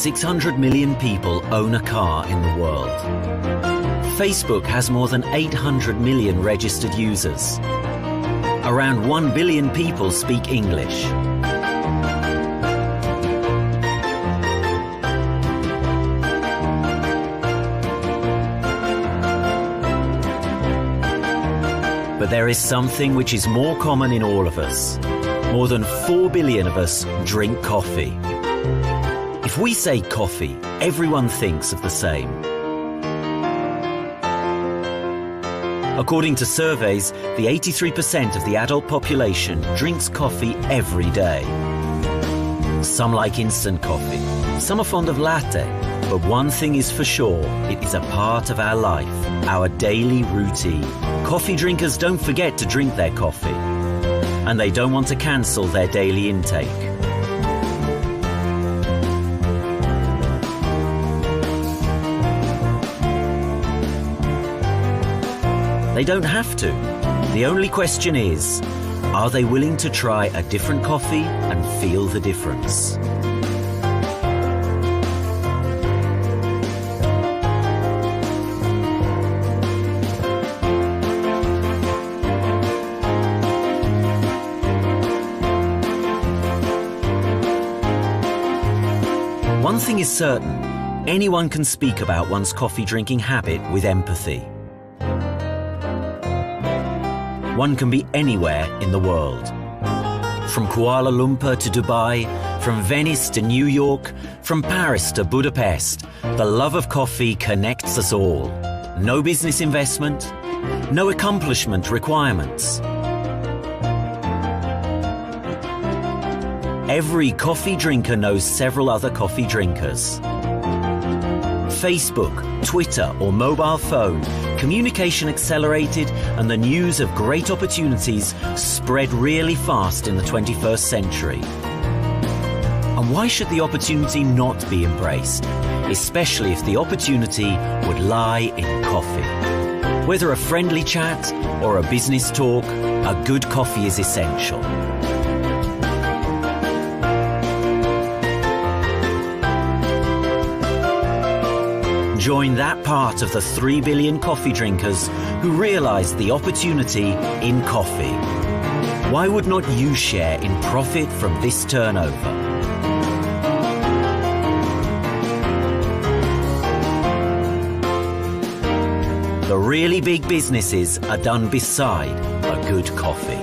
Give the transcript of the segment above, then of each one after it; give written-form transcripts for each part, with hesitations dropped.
600 million people own a car in the world. Facebook has more than 800 million registered users. Around 1 billion people speak English. But there is something which is more common in all of us. More than 4 billion of us drink coffee. If we say coffee, everyone thinks of the same. According to surveys, the 83% of the adult population drinks coffee every day. Some like instant coffee, some are fond of latte, but one thing is for sure, it is a part of our life, our daily routine. Coffee drinkers don't forget to drink their coffee, and they don't want to cancel their daily intake. They don't have to. The only question is, are they willing to try a different coffee and feel the difference? One thing is certain, anyone can speak about one's coffee drinking habit with empathy. One can be anywhere in the world. From Kuala Lumpur to Dubai, from Venice to New York, from Paris to Budapest, the love of coffee connects us all. No business investment, no accomplishment requirements. Every coffee drinker knows several other coffee drinkers. Facebook, Twitter, or mobile phone, communication accelerated and the news of great opportunities spread really fast in the 21st century. And why should the opportunity not be embraced, especially if the opportunity would lie in coffee? Whether a friendly chat or a business talk, a good coffee is essential. Join that part of the 3 billion coffee drinkers who realize the opportunity in coffee. Why would not you share in profit from this turnover? The really big businesses are done beside a good coffee.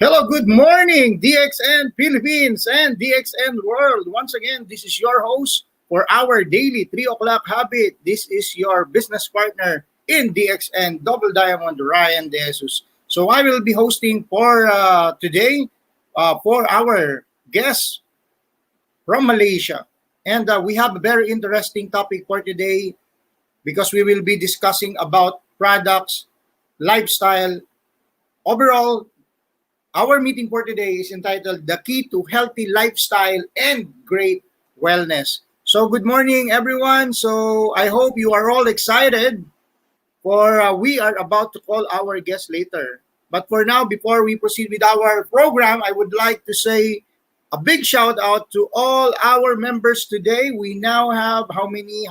Hello, good morning, DXN Philippines and DXN World. Once again, this is your host for our daily 3 o'clock habit. This is your business partner in DXN, Double Diamond, Ryan De Jesus. So I will be hosting for today for our guests from Malaysia. And we have a very interesting topic for today because we will be discussing about products, lifestyle, overall. Our meeting for today is entitled The Key to Healthy Lifestyle and Great Wellness. So good morning, everyone. So I hope you are all excited for we are about to call our guest later. But for now, before we proceed with our program, I would like to say a big shout out to all our members today. We now have how many?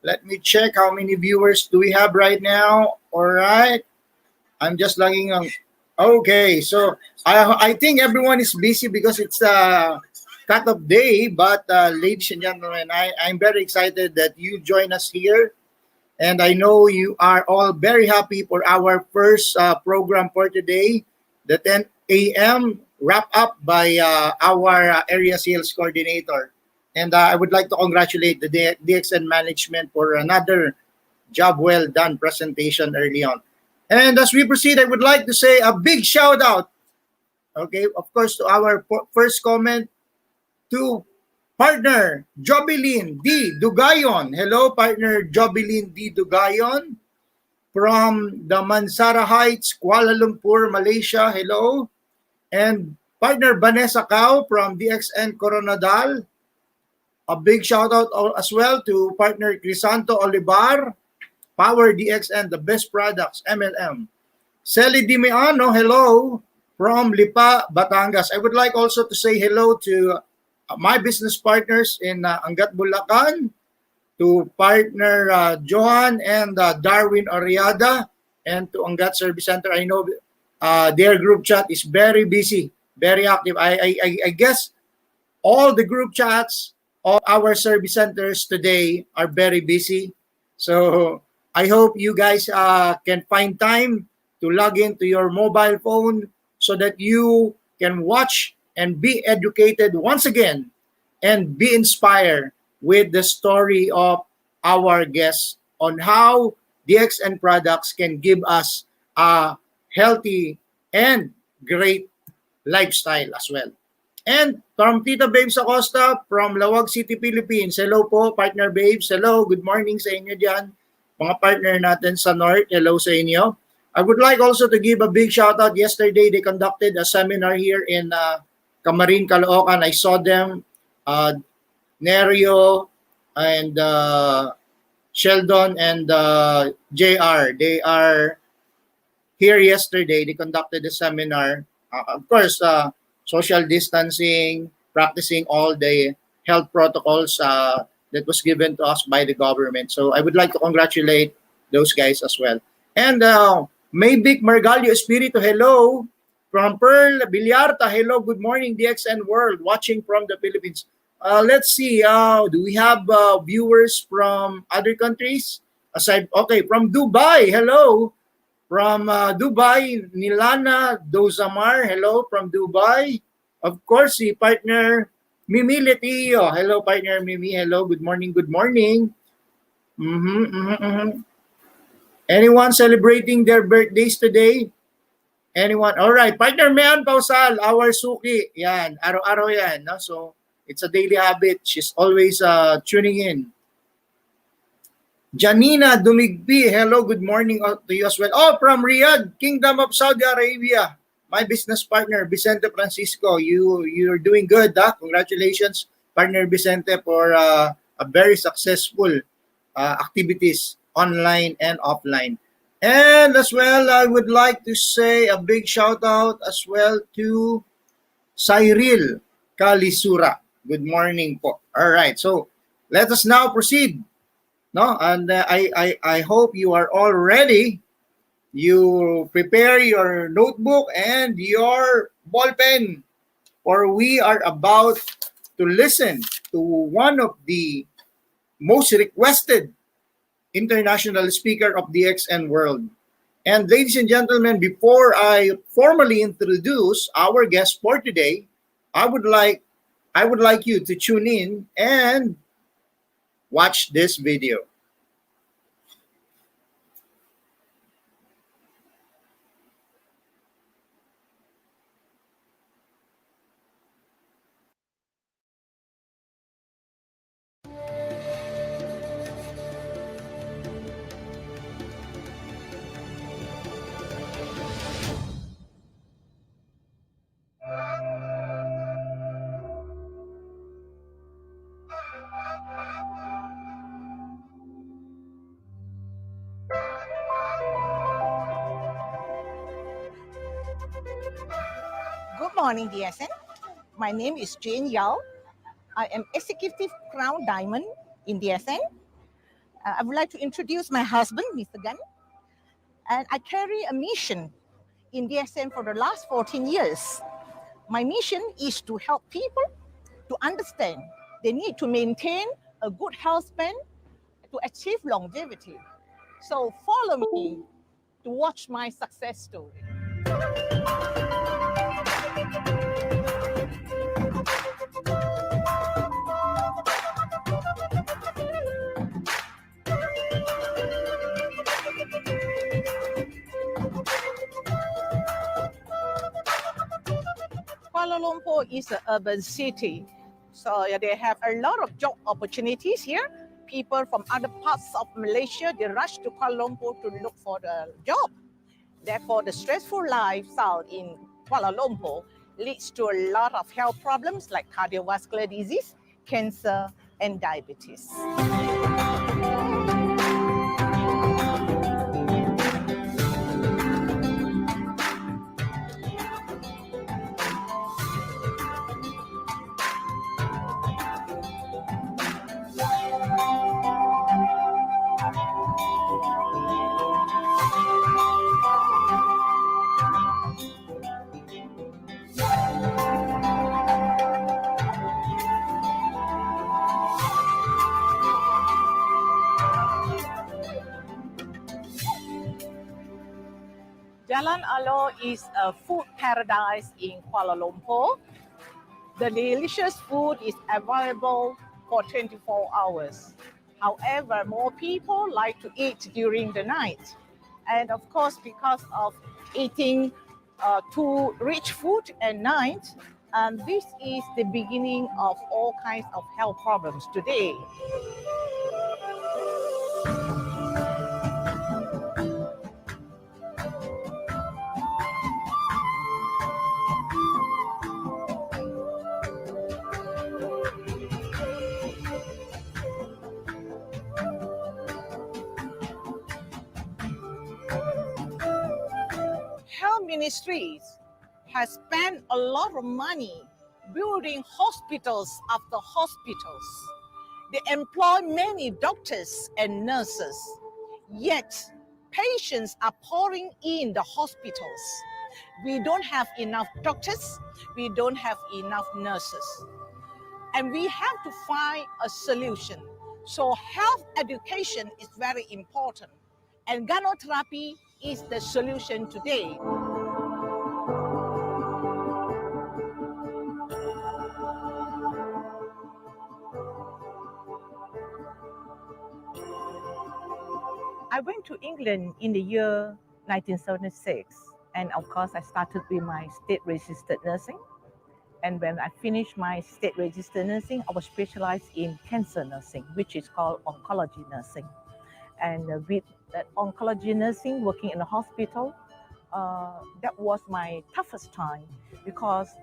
Let me check how many viewers do we have right now. All right. I'm just logging on. Okay, so I think everyone is busy because it's a cut-off day. But ladies and gentlemen, I'm very excited that you join us here. And I know you are all very happy for our first program for today, the 10 a.m. wrap up by our area sales coordinator. And I would like to congratulate the DXN management for another job well done presentation early on. And as we proceed, I would like to say a big shout out, okay, of course, to our first comment to partner Jobilin D. Dugayon. Hello, partner Jobilin D. Dugayon from the Mansara Heights, Kuala Lumpur, Malaysia. Hello. And partner Vanessa Cao from DXN Coronadal. A big shout out as well to partner Crisanto Olivar, Power DXN, the best products, MLM. Sally Dimiano, hello from Lipa, Batangas. I would like also to say hello to my business partners in Angat, Bulacan, to partner Johan and Darwin Oriada, and to Angat Service Center. I know their group chat is very busy, very active. I guess all the group chats of our service centers today are very busy. So I hope you guys can find time to log into your mobile phone so that you can watch and be educated once again and be inspired with the story of our guests on how DXN products can give us a healthy and great lifestyle as well. And from Tita Babes Acosta from Lawag City, Philippines. Hello po, partner Babes. Hello, good morning sa inyo dyan. Mga partner natin sa North, hello sa inyo. I would like also to give a big shout out. Yesterday, they conducted a seminar here in Camarin, Caloocan. I saw them, Nerio and Sheldon and JR. They are here yesterday. They conducted a seminar. Of course, social distancing, practicing all the health protocols that was given to us by the government. So I would like to congratulate those guys as well. And Maybic Margalio Espiritu, hello. From Pearl Villarta, hello, good morning, DXN World, watching from the Philippines. Let's see, do we have viewers from other countries? Aside, okay, from Dubai, hello. From Dubai, Nilana Dozamar, hello from Dubai. Of course, si partner Mimi Letio. Hello, partner Mimi. Hello, good morning, good morning. Anyone celebrating their birthdays today? Anyone? All right, partner Mean Pausal, our suki. Yan, araw-araw yan. No? So, it's a daily habit. She's always tuning in. Janina Dumigpi, hello, good morning to you as well. Oh, from Riyadh, Kingdom of Saudi Arabia. My business partner, Vicente Francisco. You're doing good, huh? Congratulations, partner Vicente, for a very successful activities online and offline. And as well, I would like to say a big shout out as well to Cyril Kalisura. Good morning po. All right, so let us now proceed. No, and I hope you are all ready. You prepare your notebook and your ball pen, for we are about to listen to one of the most requested international speaker of the XN world. And ladies and gentlemen, before I formally introduce our guest for today, I would like you to tune in and watch this video. Good morning, DSN. My name is Jane Yao. I am Executive Crown Diamond in DSN. I would like to introduce my husband, Mr. Gan. And I carry a mission in DSN for the last 14 years. My mission is to help people to understand they need to maintain a good health span to achieve longevity. So follow me to watch my success story. Kuala Lumpur is an urban city, so they have a lot of job opportunities here. People from other parts of Malaysia, they rush to Kuala Lumpur to look for the job. Therefore, the stressful lifestyle in Kuala Lumpur leads to a lot of health problems like cardiovascular disease, cancer, and diabetes. Jalan Alo is a food paradise in Kuala Lumpur. The delicious food is available for 24 hours. However, more people like to eat during the night. And of course, because of eating too rich food at night, and this is the beginning of all kinds of health problems today. Health ministries has spent a lot of money building hospitals after hospitals. They employ many doctors and nurses, yet patients are pouring in the hospitals. We don't have enough doctors, we don't have enough nurses. And we have to find a solution. So health education is very important. And Ganotherapy is the solution today. I went to England in the year 1976, and of course I started with my state-registered nursing. And when I finished my state-registered nursing, I was specialized in cancer nursing, which is called oncology nursing. And with that oncology nursing, working in a hospital, that was my toughest time because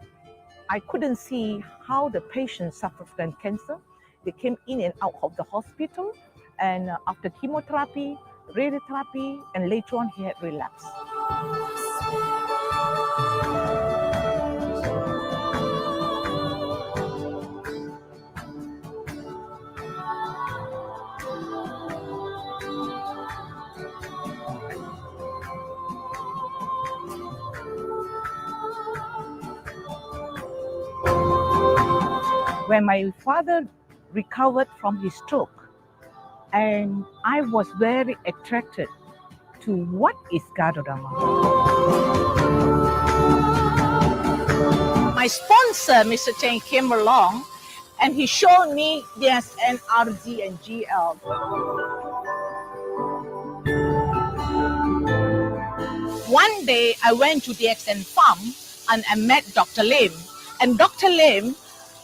I couldn't see how the patients suffer from cancer. They came in and out of the hospital, and after chemotherapy, radiotherapy, and later on he had relapsed. When my father recovered from his stroke, and I was very attracted to what is Ganotherapy. My sponsor, Mr. Cheng, came along and he showed me DSN, RG, and GL. One day I went to DXN farm and I met Dr. Lim. And Dr. Lim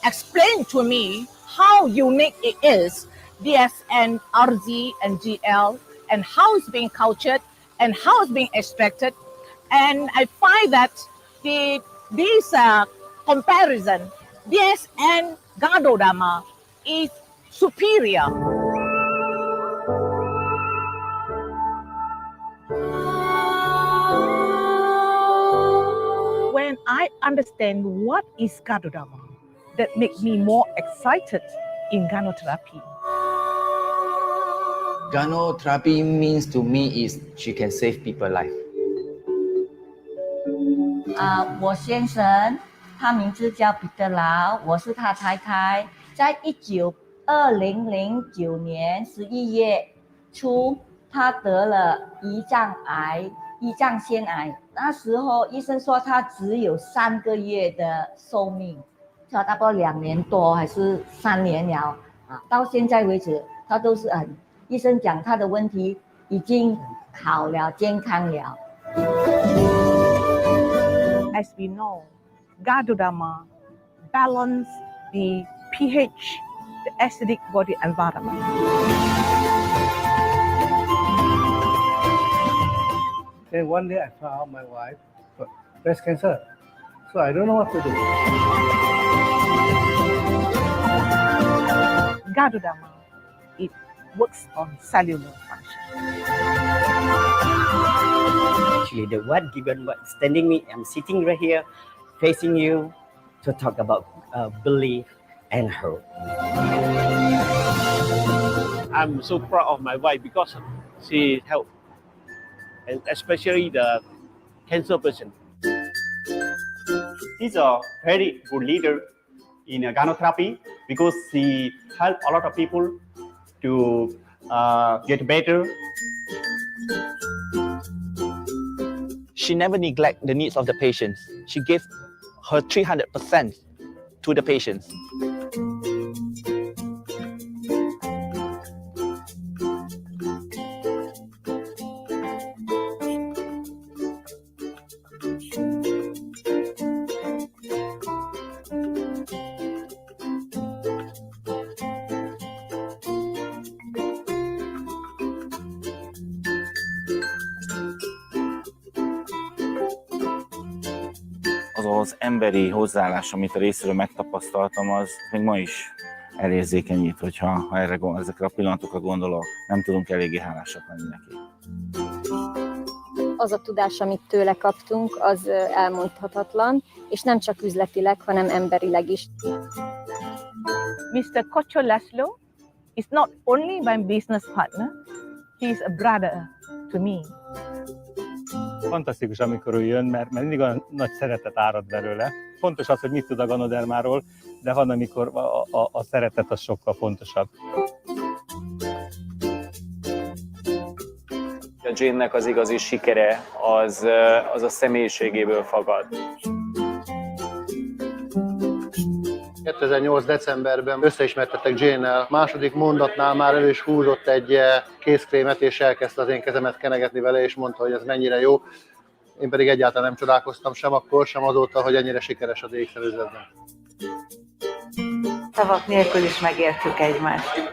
explained to me how unique it is, DSN, RG, and GL, and how it's being cultured and how it's being extracted. And I find that this comparison, DSN Ganotherapy is superior. When I understand what is Ganotherapy, that makes me more excited in Ganotherapy. Ganotherapy means to me is she can save people's life. 我先生，他名字叫彼得劳，我是他太太。在2009年11月初，他他得了胰脏癌、胰脏腺癌，那时候医生说他只有3个月的寿命，差不多2年多还是3年了啊，到现在为止他都是医生讲他的问题已经好了，健康了。As we know, Ganotherapy balance the pH, the acidic body environment. Then one day I found out my wife got breast cancer. So I don't know what to do. Ganotherapy, it works on cellular function. Actually, the one given what standing me, I'm sitting right here, facing you, to talk about belief and hope. I'm so proud of my wife because she helped, and especially the cancer patient. He's a very good leader in Ganotherapy because he helped a lot of people to get better. She never neglect the needs of the patients. She gave her 300% to the patients. Az emberi hozzáállás, amit a részéről megtapasztaltam, az még ma is elérzékenyít, hogyha ezekre a pillanatokra gondolok, nem tudunk eléggé hálásak lenni neki. Az a tudás, amit tőle kaptunk, az elmondhatatlan, és nem csak üzletileg, hanem emberileg is. Mr. Kocho Laszlo is not only my business partner, he is a brother to me. Fantasztikus, amikor ő jön, mert mindig olyan nagy szeretet árad belőle. Fontos az, hogy mit tud a ganodermáról, de van, amikor a szeretet az sokkal fontosabb. A Jane-nek az igazi sikere az a személyiségéből fakad. 2008. decemberben összeismertettek Jane-nel. Második mondatnál már elő is húzott egy kézkrémet, és elkezdte az én kezemet kenegetni vele, és mondta, hogy ez mennyire jó. Én pedig egyáltalán nem csodálkoztam sem akkor, sem azóta, hogy ennyire sikeres az ékszerüzletben. Szavak nélkül is megértjük egymást.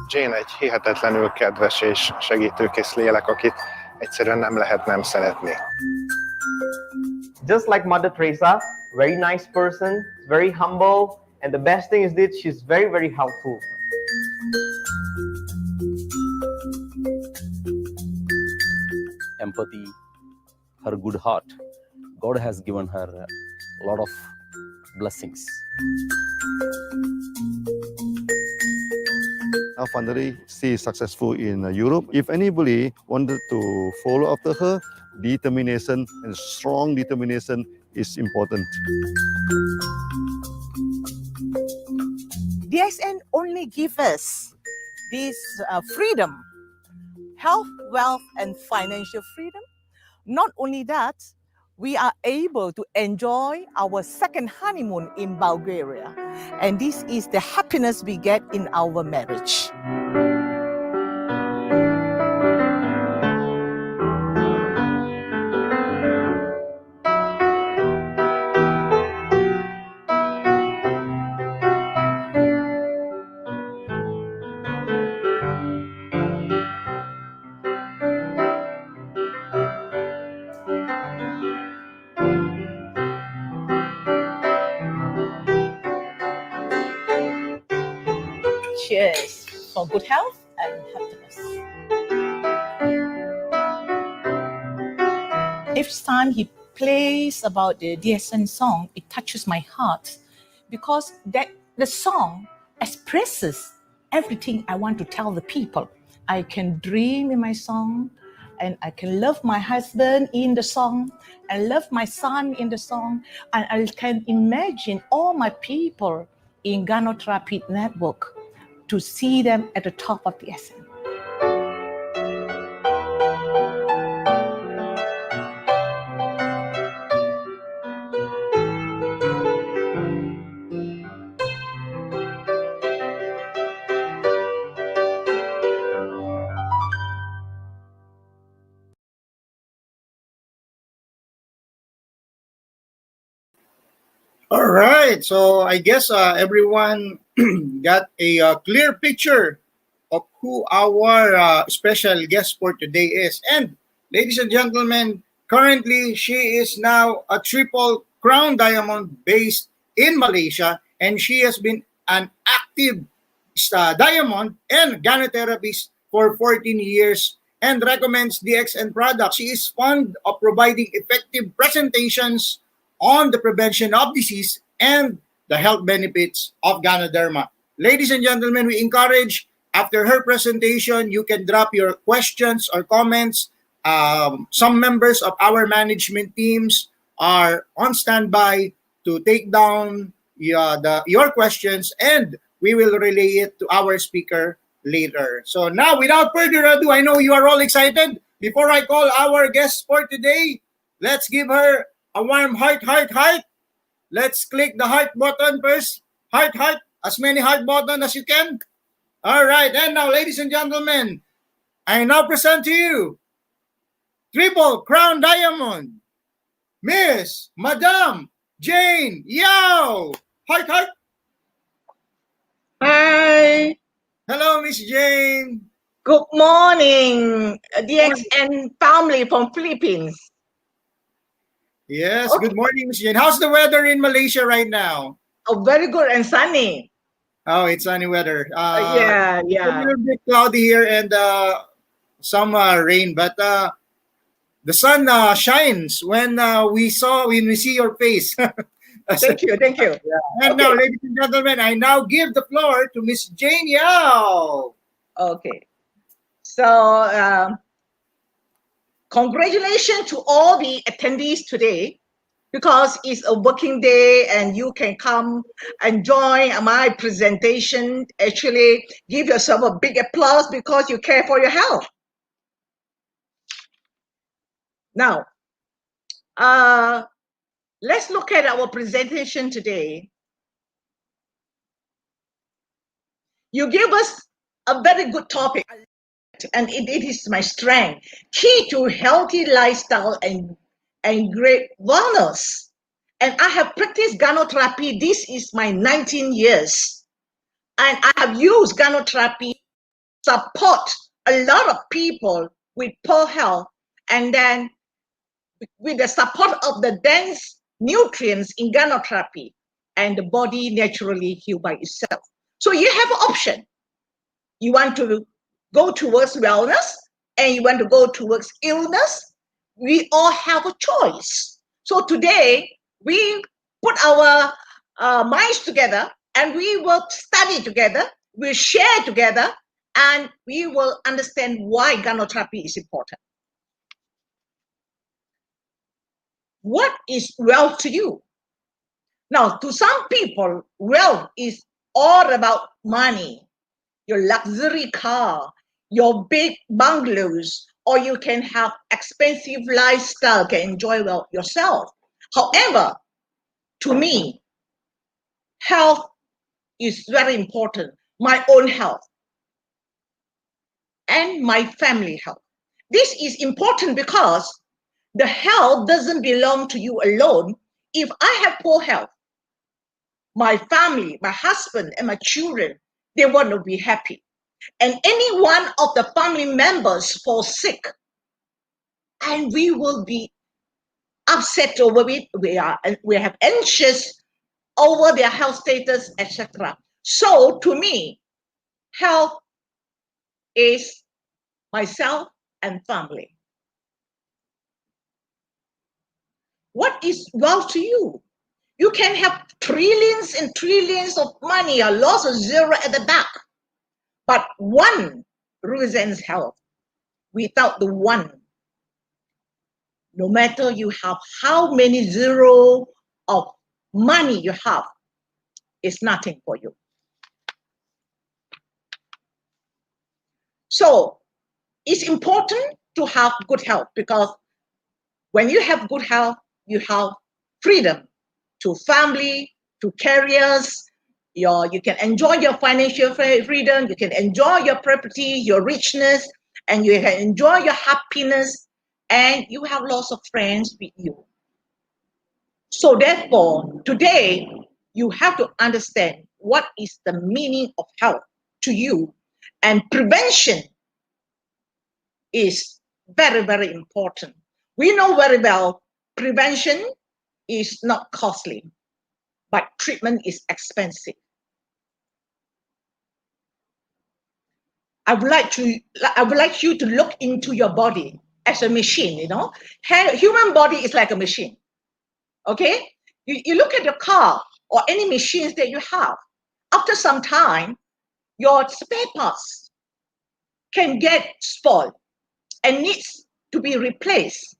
Jane egy hihetetlenül kedves és segítőkész lélek, akit egyszerűen nem lehet nem szeretni. Just like Mother Teresa, very nice person, very humble, and the best thing is that she's very, very helpful. Empathy, her good heart. God has given her a lot of blessings. Now finally, she is successful in Europe. If anybody wanted to follow after her, determination and strong determination is important. DXN only give us this freedom, health, wealth, and financial freedom. Not only that, we are able to enjoy our second honeymoon in Bulgaria. And this is the happiness we get in our marriage. Cheers for good health and happiness. Each time he plays about the DSN song, it touches my heart because the song expresses everything I want to tell the people. I can dream in my song, and I can love my husband in the song, and love my son in the song, and I can imagine all my people in Ganotherapy network to see them at the top of the essence. All right. So I guess everyone got a clear picture of who our special guest for today is. And ladies and gentlemen, currently she is now a triple crown diamond based in Malaysia, and she has been an active diamond and Ganotherapist for 14 years and recommends DXN products. She is fond of providing effective presentations on the prevention of disease and the health benefits of Ganoderma. Ladies and gentlemen, we encourage after her presentation, you can drop your questions or comments. Some members of our management teams are on standby to take down your questions, and we will relay it to our speaker later. So now, without further ado, I know you are all excited. Before I call our guest for today, let's give her a warm heart. Let's click the heart button first. Heart, as many heart buttons as you can. All right, and now, ladies and gentlemen, I now present to you Triple Crown Diamond, Miss Madam Jane Yao. Heart. Hi. Hello, Miss Jane. Good morning, DXN family from Philippines. Yes, good morning, Miss Jane. How's the weather in Malaysia right now? Oh, very good and sunny. Oh, it's sunny weather. Yeah. It's a little bit cloudy here and some rain, but the sun shines when we see your face. Thank you. Yeah. And now, ladies and gentlemen, I now give the floor to Miss Jane Yao. Okay. So, congratulations to all the attendees today, because it's a working day and you can come and join my presentation. Actually, give yourself a big applause because you care for your health. Now, let's look at our presentation today. You give us a very good topic, and it is my strength. Key to healthy lifestyle and great wellness. And I have practiced Ganotherapy. This is my 19 years. And I have used Ganotherapy to support a lot of people with poor health. And then with the support of the dense nutrients in Ganotherapy, and the body naturally heal by itself. So you have an option. You want to go towards wellness and you want to go towards illness. We all have a choice. So today we put our minds together and we will study together, we'll share together, and we will understand why Ganotherapy is important. What is wealth to you? Now, to some people, wealth is all about money, your luxury car, your big bungalows, or you can have expensive lifestyle, can enjoy well yourself. However, to me, health is very important. My own health and my family health. This is important because the health doesn't belong to you alone. If I have poor health, my family, my husband, and my children, they want to be happy. And any one of the family members fall sick, and we will be upset over it. We have anxious over their health status, etc. So to me, health is myself and family. What is wealth to you? You can have trillions and trillions of money, a loss of zero at the back, but one represents health. Without the one, no matter you have how many zero of money you have, it's nothing for you. So it's important to have good health, because when you have good health, you have freedom to family, to careers. You can enjoy your financial freedom, you can enjoy your property, your richness, and you can enjoy your happiness, and you have lots of friends with you. So therefore, today, you have to understand what is the meaning of health to you. And prevention is very, very important. We know very well prevention is not costly, but treatment is expensive. I would like you to look into your body as a machine, you know. Human body is like a machine. Okay? You look at your car or any machines that you have. After some time, your spare parts can get spoiled and needs to be replaced.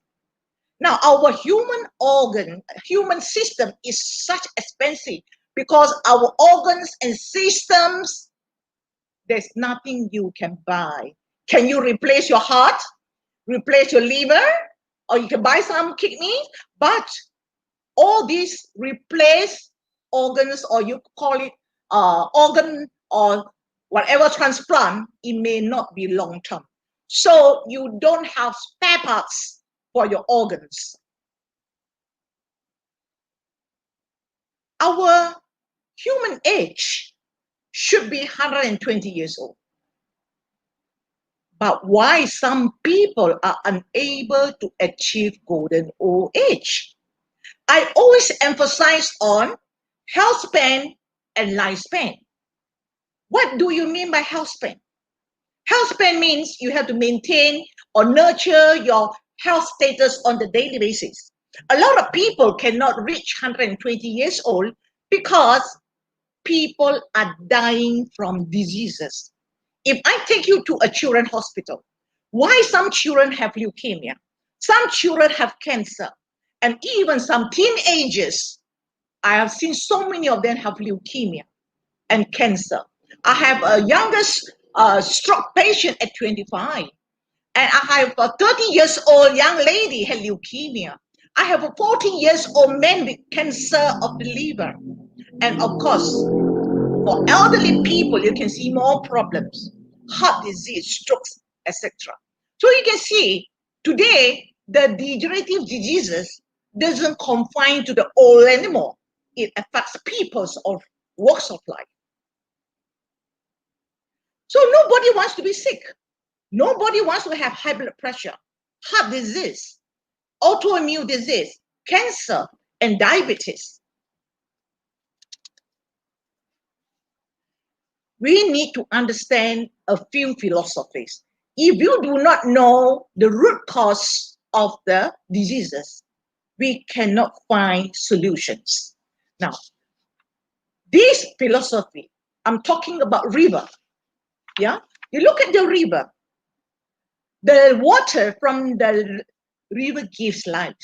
Now, our human system is such expensive because our organs and systems, there's nothing you can buy. Can you replace your heart, replace your liver, or you can buy some kidneys? But all these replace organs, or you call it organ or whatever transplant, it may not be long term. So you don't have spare parts for your organs. Our human age should be 120 years old. But why some people are unable to achieve golden old age? I always emphasize on health span and lifespan. What do you mean by health span? Health span means you have to maintain or nurture your health status on the daily basis. A lot of people cannot reach 120 years old because people are dying from diseases. If I take you to a children's hospital, why some children have leukemia? Some children have cancer, and even some teenagers. I have seen so many of them have leukemia and cancer. I have a youngest stroke patient at 25, and I have a 30 years old young lady had leukemia. I have a 14 years old man with cancer of the liver. And of course, for elderly people, you can see more problems, heart disease, strokes, etc. So you can see today, the degenerative diseases doesn't confine to the old anymore. It affects people's of walks of life. So nobody wants to be sick. Nobody wants to have high blood pressure, heart disease, autoimmune disease, cancer, and diabetes. We need to understand a few philosophies. If you do not know the root cause of the diseases, we cannot find solutions. Now, this philosophy, I'm talking about river. Yeah, you look at the river. The water from the river gives life.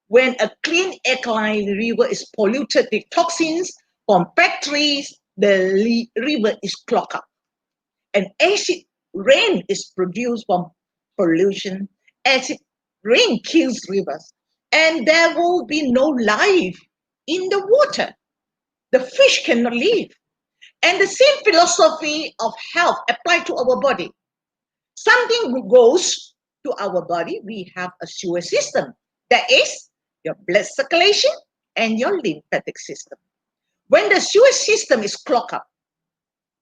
When a clean alkaline river is polluted with toxins from factories, the river is clogged up. And acid rain is produced from pollution. Acid rain kills rivers. And there will be no life in the water. The fish cannot live. And the same philosophy of health applied to our body. Something goes to our body, we have a sewer system. That is your blood circulation and your lymphatic system. When the sewer system is clogged up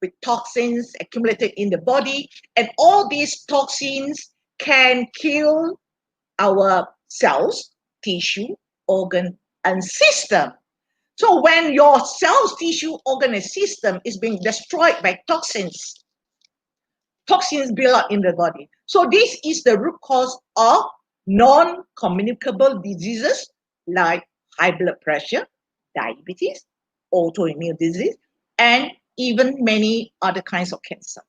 with toxins accumulated in the body, and all these toxins can kill our cells, tissue, organ, and system. So when your cells, tissue, organ, and system is being destroyed by toxins, toxins build up in the body. So this is the root cause of non-communicable diseases like high blood pressure, diabetes, autoimmune disease, and even many other kinds of cancer.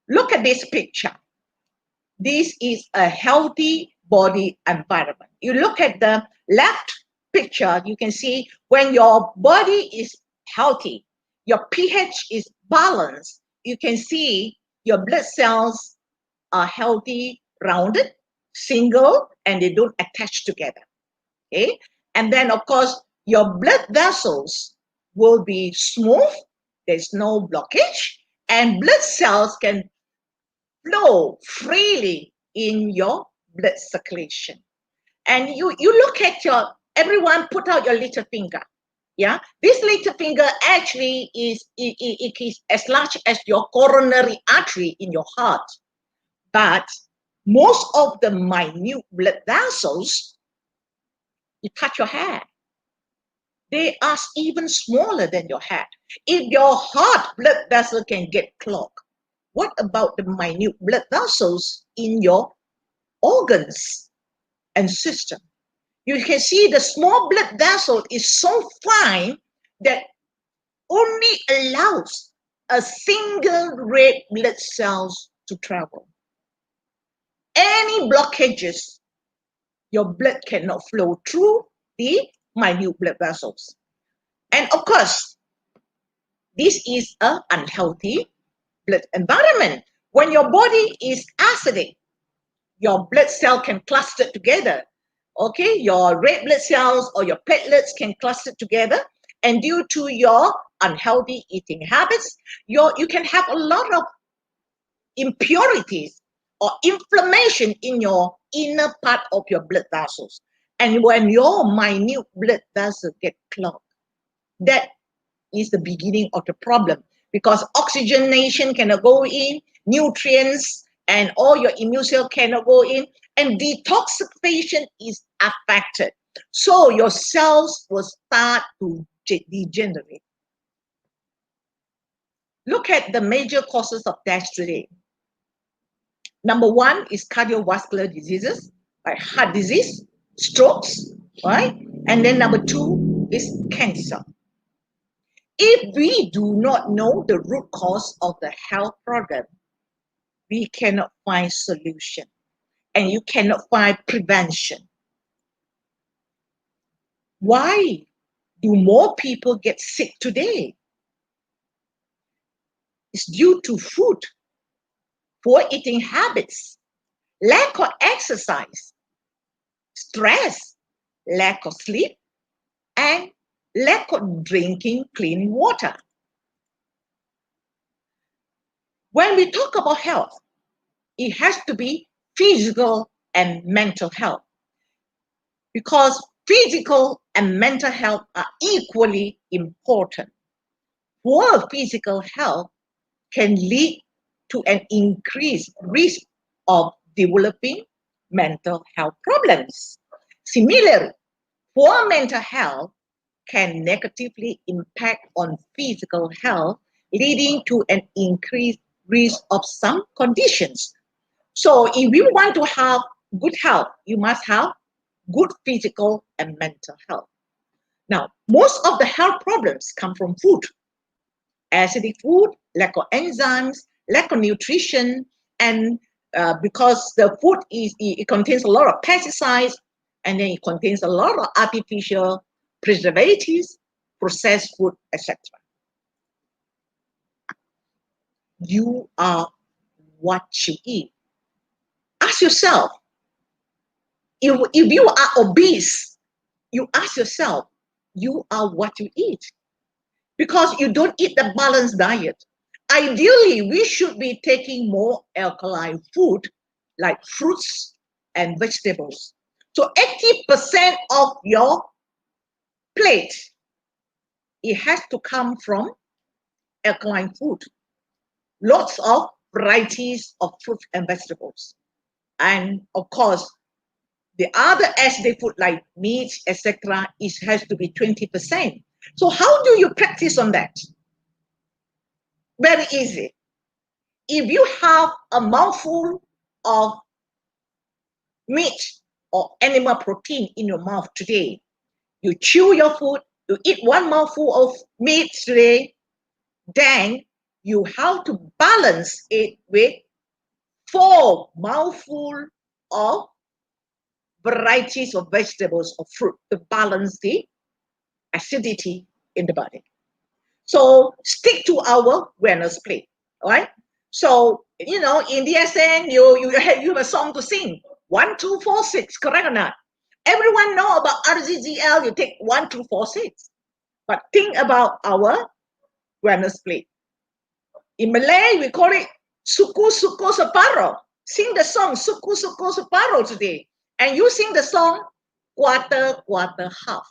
Look at this picture. This is a healthy body environment. You look at the left picture, you can see when your body is healthy, your pH is balanced, you can see your blood cells are healthy, rounded, single, and they don't attach together. Okay? And then, of course, your blood vessels will be smooth, there's no blockage, and blood cells can flow freely in your blood circulation. And you look at everyone put out your little finger. Yeah, this little finger actually is as large as your coronary artery in your heart. But most of the minute blood vessels, you touch your head, they are even smaller than your head. If your heart blood vessel can get clogged, what about the minute blood vessels in your organs and system? You can see the small blood vessel is so fine that only allows a single red blood cells to travel. Any blockages, your blood cannot flow through the minute blood vessels. And of course, this is an unhealthy blood environment. When your body is acidic, your blood cell can cluster together. Okay, your red blood cells or your platelets can cluster together, and due to your unhealthy eating habits, you can have a lot of impurities or inflammation in your inner part of your blood vessels. And when your minute blood vessels get clogged, that is the beginning of the problem, because oxygenation cannot go in, nutrients and all your immune cell cannot go in, and detoxification is affected. So your cells will start to degenerate. Look at the major causes of death today. Number one is cardiovascular diseases like heart disease, strokes, right? And then number two is cancer. If we do not know the root cause of the health problem, we cannot find solution, and you cannot find prevention. Why do more people get sick today? It's due to food, poor eating habits, lack of exercise, stress, lack of sleep, and lack of drinking clean water. When we talk about health, it has to be physical and mental health, because physical and mental health are equally important. Poor physical health can lead to an increased risk of developing mental health problems. Similarly, poor mental health can negatively impact on physical health, leading to an increased risk of some conditions. So if you want to have good health, you must have good physical and mental health. Now, most of the health problems come from food. Acidic food, lack of enzymes, lack of nutrition, and because the food it contains a lot of pesticides, and then it contains a lot of artificial preservatives, processed food, etc. You are what you eat. Ask yourself, if you are obese, you ask yourself, you are what you eat, because you don't eat the balanced diet. Ideally, we should be taking more alkaline food like fruits and vegetables. So 80% of your plate, it has to come from alkaline food. Lots of varieties of fruit and vegetables. And of course, the other acidic food like meat, etc., it has to be 20%. So how do you practice on that? Very easy. If you have a mouthful of meat or animal protein in your mouth today, you chew your food, you eat one mouthful of meat today, then you have to balance it with 4 mouthfuls of varieties of vegetables or fruit to balance the acidity in the body. So stick to our wellness plate, all right? So, in DSN, you have a song to sing. 1, 2, 4, 6, correct or not? Everyone know about RZGL, you take 1, 2, 4, 6. But think about our wellness plate. In Malay, we call it suku suku separo. sing the song Suku Suku Separo today. And you sing the song quarter, quarter, half.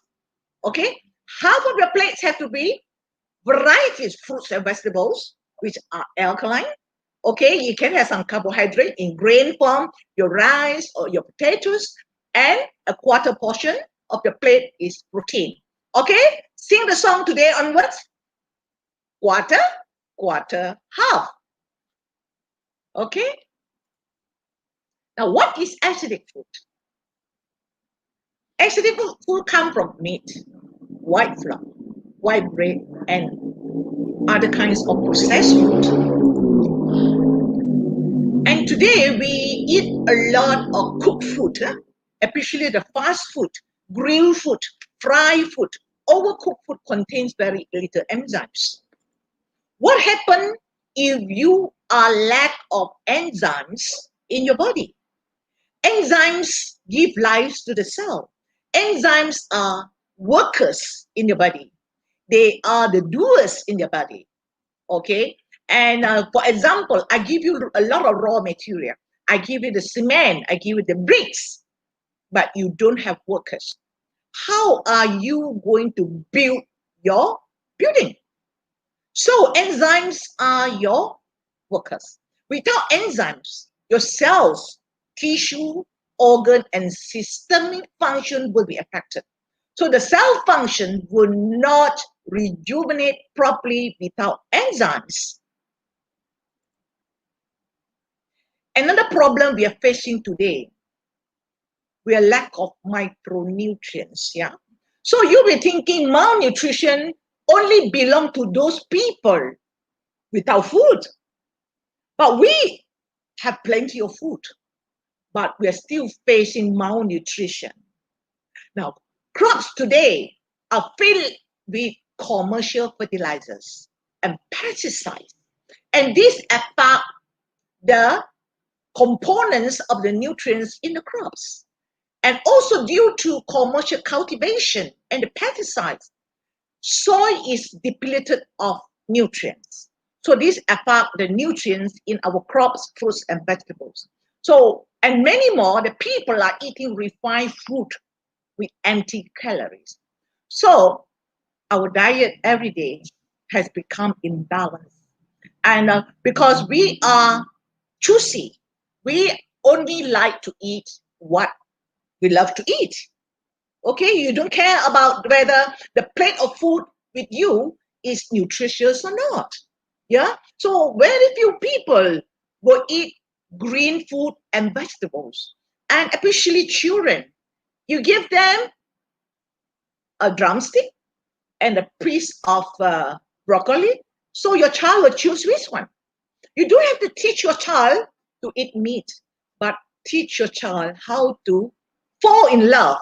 Okay? Half of your plates have to be varieties, fruits and vegetables, which are alkaline. Okay, you can have some carbohydrate in grain form, your rice or your potatoes, and a quarter portion of your plate is protein. Okay, sing the song today onwards. Quarter, quarter, half. Okay. Now, what is acidic food? Acidic food come from meat, white flour, white bread, and other kinds of processed food. And today we eat a lot of cooked food, especially the fast food, grilled food, fried food. Overcooked food contains very little enzymes. What happens if you are lack of enzymes in your body? Enzymes give life to the cell. Enzymes are workers in your body. They are the doers in your body. Okay? And for example, I give you a lot of raw material. I give you the cement, I give you the bricks, but you don't have workers. How are you going to build your building? So enzymes are your workers. Without enzymes, your cells, tissue, organ, and systemic function will be affected. So the cell function will not rejuvenate properly without enzymes. Another problem we are facing today, we are lack of micronutrients. Yeah. So you'll be thinking malnutrition only belong to those people without food. But we have plenty of food, but we are still facing malnutrition. Now, crops today are filled with commercial fertilizers and pesticides. And this affect the components of the nutrients in the crops. And also due to commercial cultivation and the pesticides, soil is depleted of nutrients. So this affects the nutrients in our crops, fruits, and vegetables. So, and many more, the people are eating refined food with empty calories. So our diet every day has become imbalanced. And because we are choosy, we only like to eat what we love to eat. Okay, you don't care about whether the plate of food with you is nutritious or not. Yeah, so very few people will eat green food and vegetables, and especially children. You give them a drumstick and a piece of broccoli, so your child will choose which one. You don't have to teach your child to eat meat, but teach your child how to fall in love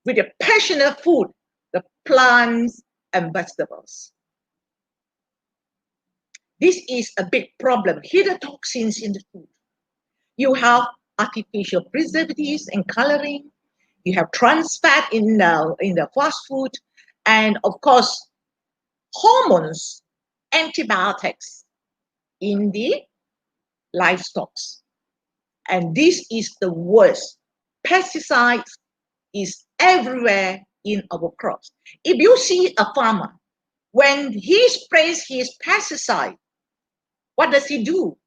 with the passionate food, the plants and vegetables. This is a big problem. Hidden toxins in the food. You have artificial preservatives and coloring. You have trans fat in the fast food, and of course, hormones, antibiotics in the livestock. And this is the worst. Pesticides is everywhere in our crops. If you see a farmer, when he sprays his pesticide, what does he do?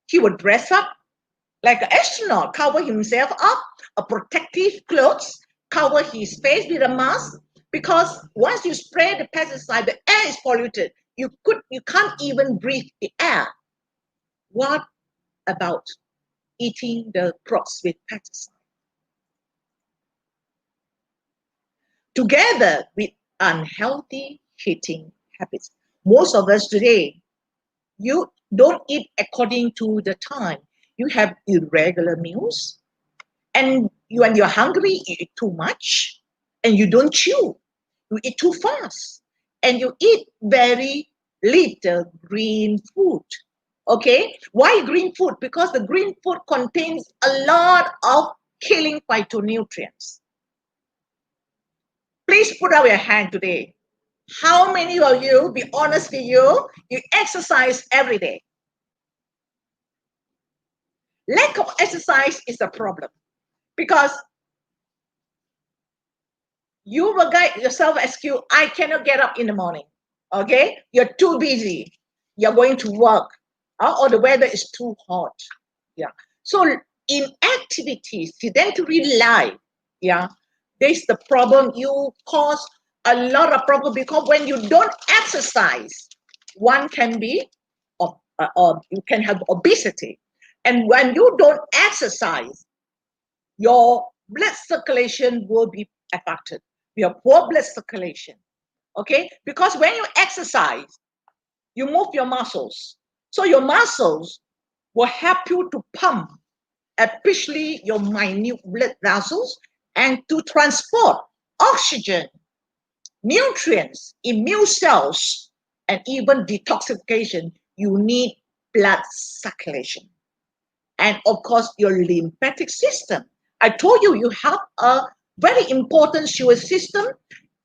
He would dress up like an astronaut, cover himself up, a protective clothes, cover his face with a mask, because once you spray the pesticide, the air is polluted. You can't even breathe the air. What about eating the crops with pesticides? Together with unhealthy eating habits. Most of us today, you don't eat according to the time. You have irregular meals, and when you're hungry, you eat too much, and you don't chew. You eat too fast, and you eat very little green food. Okay, why green food? Because the green food contains a lot of killing phytonutrients. Please put out your hand today. How many of you, be honest with you, you exercise every day? Lack of exercise is a problem because you will guide yourself excuse, I cannot get up in the morning. Okay, you're too busy. You're going to work, or the weather is too hot. Yeah. So in activities, sedentary life, yeah, this is the problem. You cause a lot of problem because when you don't exercise, one can be, or you can have obesity, and when you don't exercise, your blood circulation will be affected. You have poor blood circulation. Okay, because when you exercise, you move your muscles. So your muscles will help you to pump, especially your minute blood vessels, and to transport oxygen, nutrients, immune cells, and even detoxification. You need blood circulation. And of course, your lymphatic system. I told you, you have a very important sewer system,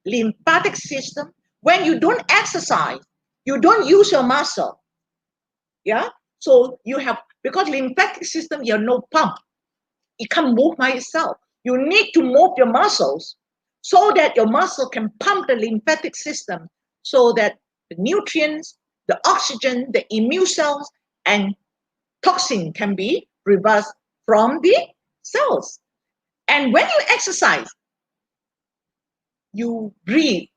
lymphatic system. When you don't exercise, you don't use your muscle. Yeah. So you have, because lymphatic system, you have no pump. It can't move by itself. You need to move your muscles so that your muscle can pump the lymphatic system so that the nutrients, the oxygen, the immune cells, and toxin can be reversed from the cells. And when you exercise, you breathe.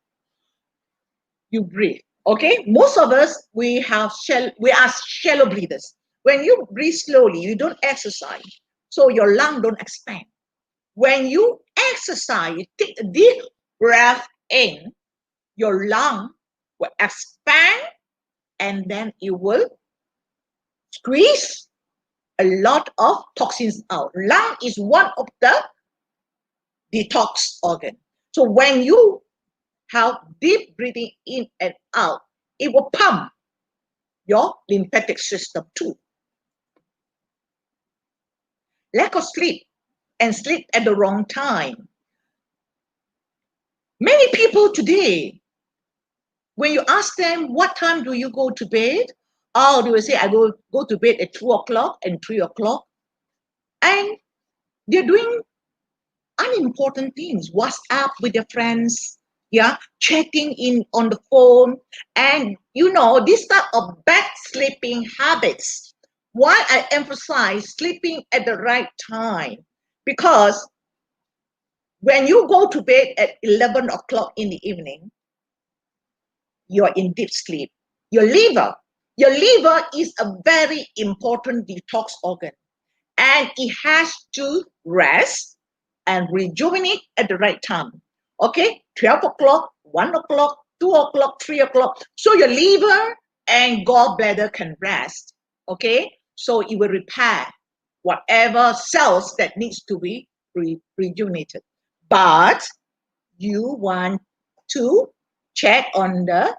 You breathe. Okay, most of us we are shallow breathers. When you breathe slowly, you don't exercise, so your lung don't expand. When you exercise, you take a deep breath in, your lung will expand, and then it will squeeze a lot of toxins out. Lung is one of the detox organ. So when you have deep breathing in and out, it will pump your lymphatic system too. Lack of sleep and sleep at the wrong time. Many people today, when you ask them, what time do you go to bed? Oh, they will say, I go to bed at 2 o'clock and 3 o'clock. And they're doing unimportant things, WhatsApp with their friends, yeah, chatting in on the phone. And this type of bad sleeping habits. Why I emphasize sleeping at the right time? Because when you go to bed at 11 o'clock in the evening, you're in deep sleep. Your liver is a very important detox organ, and it has to rest and rejuvenate at the right time. Okay, 12 o'clock, 1 o'clock, 2 o'clock, 3 o'clock. So your liver and gallbladder can rest. Okay, so it will repair whatever cells that needs to be rejuvenated. But you want to check on the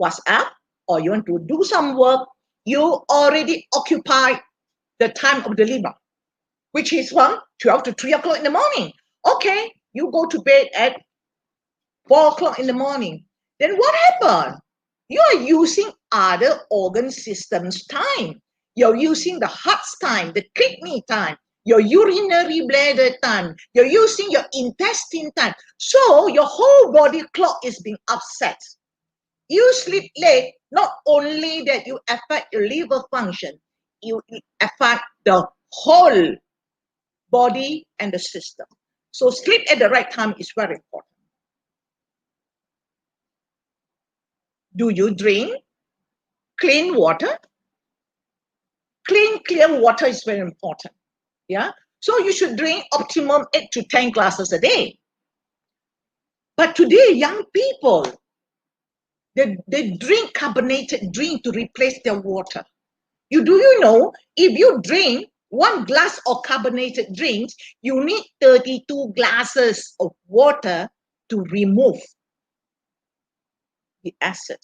WhatsApp, or you want to do some work, you already occupy the time of the liver, which is from 12 to 3 o'clock in the morning. Okay, you go to bed at 4 o'clock in the morning. Then what happened? You are using other organ systems' time. You're using the heart's time, the kidney time, your urinary bladder time. You're using your intestine time. So your whole body clock is being upset. You sleep late, not only that you affect your liver function, you affect the whole body and the system. So sleep at the right time is very important. Do you drink clean water? Clear water is very important. Yeah. So you should drink optimum 8 to 10 glasses a day. But today, young people, they drink carbonated drink to replace their water. Do you know, if you drink 1 glass of carbonated drinks, you need 32 glasses of water to remove the acid.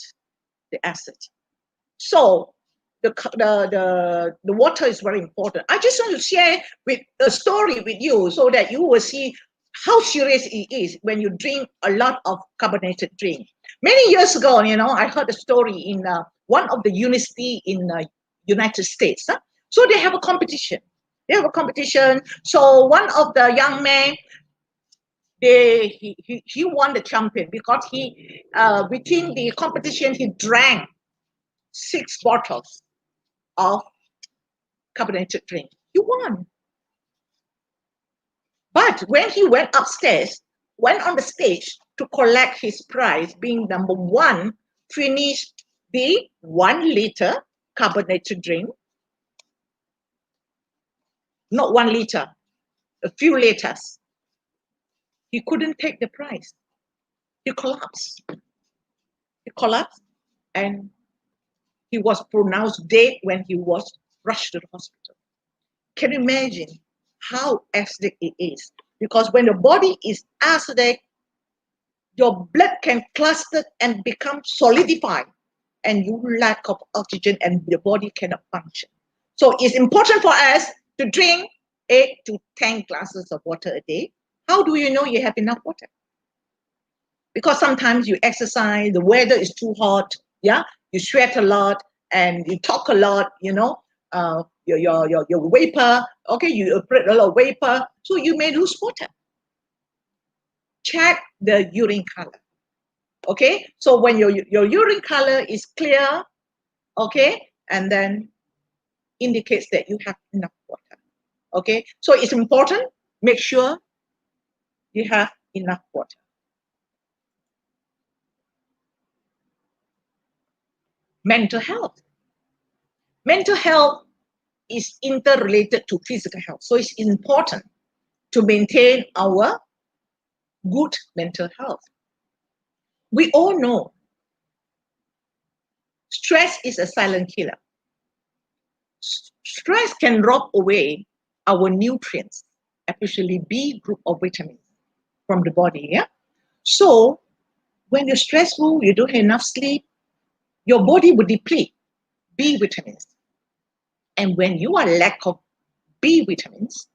So the water is very important. I just want to share a story with you so that you will see how serious it is when you drink a lot of carbonated drink. Many years ago, I heard a story in one of the university in United States. So they have a competition. So one of the young men, he won the champion because he within the competition he drank 6 bottles of carbonated drink. He won. But when he went on the stage to collect his prize, being number 1, finished the 1 liter carbonated drink. Not 1 liter, a few liters. He couldn't take the prize. He collapsed. And he was pronounced dead when he was rushed to the hospital. Can you imagine how acidic it is? Because when the body is acidic, your blood can cluster and become solidified, and you lack of oxygen and the body cannot function. So it's important for us to drink 8 to 10 glasses of water a day. How do you know you have enough water? Because sometimes you exercise, the weather is too hot, yeah, you sweat a lot and you talk a lot, your vapor, okay, you spread a lot of vapor, so you may lose water. Check the urine color. Okay, so when your urine color is clear, okay, and then indicates that you have enough water. Okay, so it's important, make sure you have enough water. Mental health. Mental health is interrelated to physical health. So it's important to maintain our good mental health. We all know stress is a silent killer. Stress can rob away our nutrients, especially B group of vitamins from the body. Yeah. So when you're stressful, you don't have enough sleep, your body will deplete B vitamins. And when you are lack of B vitamins,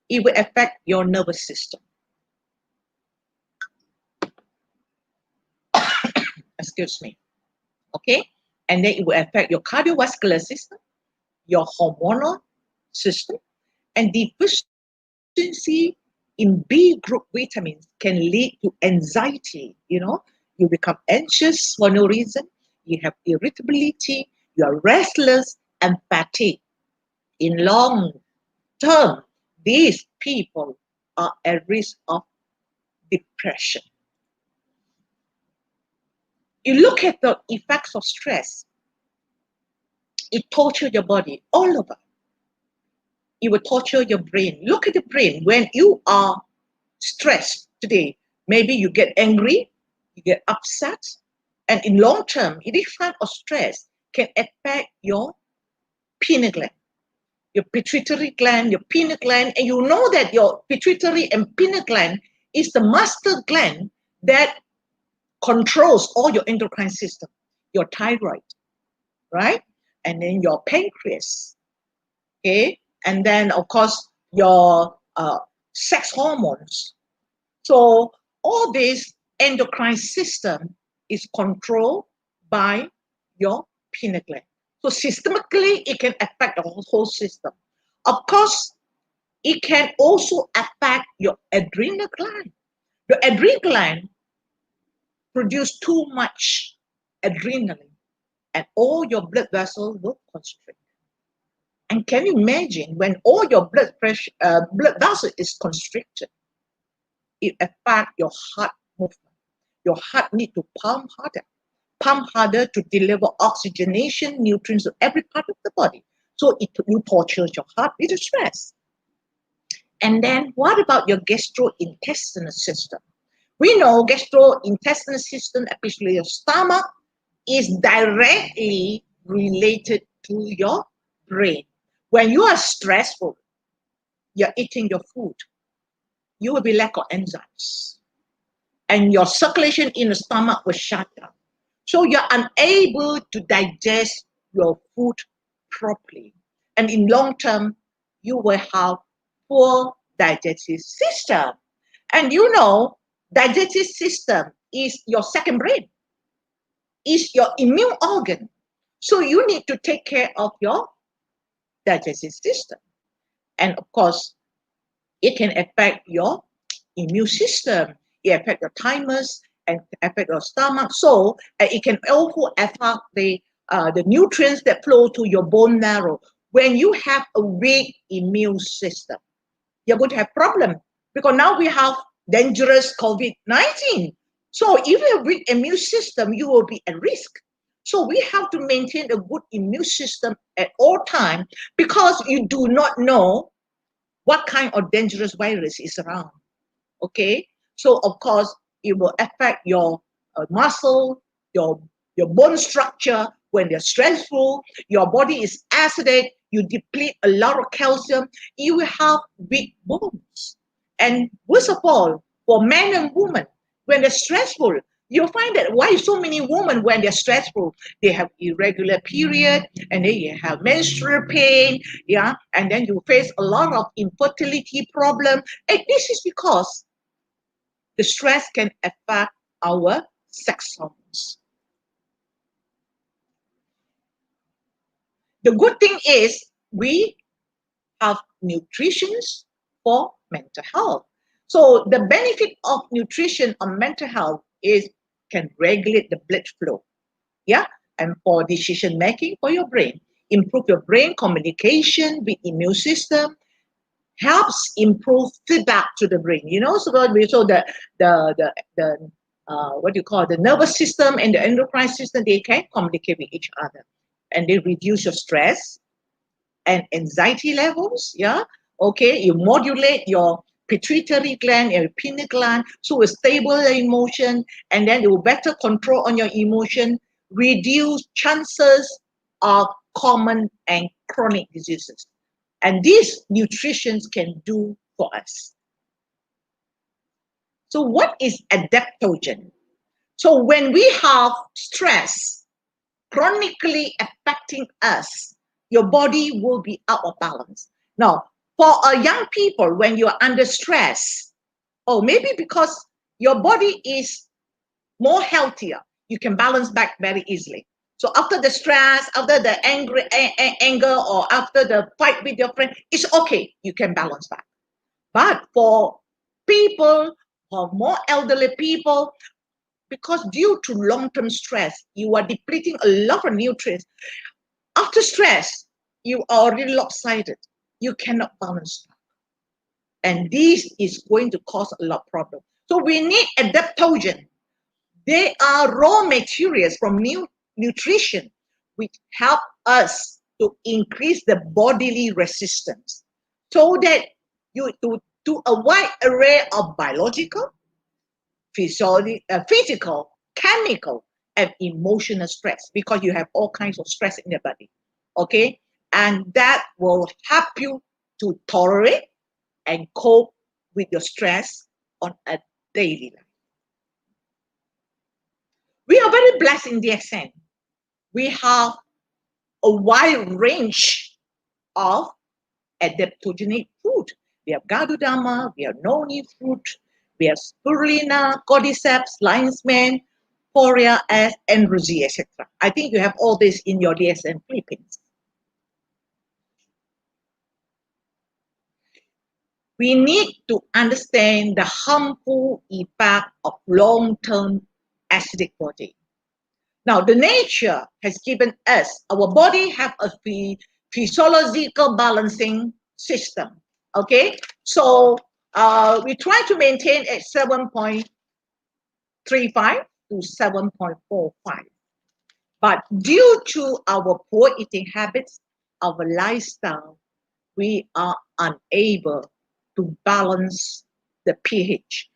it will affect your nervous system. Excuse me. Okay? And then it will affect your cardiovascular system, your hormonal system, and deficiency in B group vitamins can lead to anxiety. You become anxious for no reason, you have irritability, you are restless and fatigue. In long term, these people are at risk of depression. You look at the effects of stress, it tortures your body all over. It will torture your brain. Look at the brain. When you are stressed today, maybe you get angry, you get upset, and in long term, this kind of stress can affect your pineal gland, your pituitary gland, your pineal gland, and you know that your pituitary and pineal gland is the master gland that controls all your endocrine system, your thyroid, right? And then your pancreas, okay? And then, of course, your sex hormones. So all this endocrine system is controlled by your pineal gland. So systemically, it can affect the whole system. Of course, it can also affect your adrenal gland. Your adrenal gland produces too much adrenaline, and all your blood vessels will constrict. And can you imagine when all your blood vessel is constricted, it affects your heart movement. Your heart needs to pump harder to deliver oxygenation, nutrients to every part of the body. So you torture your heart with the stress. And then what about your gastrointestinal system? We know gastrointestinal system, especially your stomach, is directly related to your brain. When you are stressful, you're eating your food, you will be lack of enzymes. And your circulation in the stomach will shut down. So you're unable to digest your food properly. And in long term, you will have poor digestive system. And digestive system is your second brain, is your immune organ. So you need to take care of your digestive system. And of course, it can affect your immune system, it affects your thymus, and affect your stomach. So it can also affect the nutrients that flow to your bone marrow. When you have a weak immune system, you're going to have problem, because now we have dangerous COVID-19. So if you have weak immune system, you will be at risk. So we have to maintain a good immune system at all times, because you do not know what kind of dangerous virus is around. Okay, so of course it will affect your muscle, your bone structure. When they're stressful, your body is acidic, you deplete a lot of calcium, you will have weak bones. And worst of all, for men and women, when they're stressful, you'll find that why so many women, when they're stressful, they have irregular period, and then you have menstrual pain, yeah, and then you face a lot of infertility problem. And this is because the stress can affect our sex hormones. The good thing is we have nutrition for mental health. So the benefit of nutrition on mental health is can regulate the blood flow, yeah, and for decision making for your brain, improve your brain communication with immune system, helps improve feedback to the brain. You know, so the what do you call it? The nervous system and the endocrine system, they can communicate with each other, and they reduce your stress and anxiety levels. Yeah, okay, you modulate your pituitary gland and your pineal gland, so it's stable emotion, and then it will better control on your emotion, reduce chances of common and chronic diseases. And these nutrition can do for us. So what is adaptogen? So when we have stress chronically affecting us, your body will be out of balance. Now, for young people, when you're under stress, or maybe because your body is more healthier, you can balance back very easily. So after the stress, after the anger, or after the fight with your friend, it's okay, you can balance back. But for people, or more elderly people, because due to long-term stress, you are depleting a lot of nutrients. After stress, you are already lopsided. You cannot balance back. And this is going to cause a lot of problems. So we need adaptogen. They are raw materials from nutrition, which help us to increase the bodily resistance, so that you to a wide array of biological, physical, chemical, and emotional stress, because you have all kinds of stress in your body. Okay, and that will help you to tolerate and cope with your stress on a daily life. We are very blessed in DXN. We have a wide range of adaptogenic food. We have Ganoderma, we have noni fruit, we have spirulina, cordyceps, lion's mane, poria, and rosy, etc. I think you have all this in your DSM Philippines. We need to understand the harmful effect of long-term acidic body. Now, the nature has given us, our body have a physiological balancing system. Okay, so we try to maintain at 7.35 to 7.45. But due to our poor eating habits, our lifestyle, we are unable to balance the pH.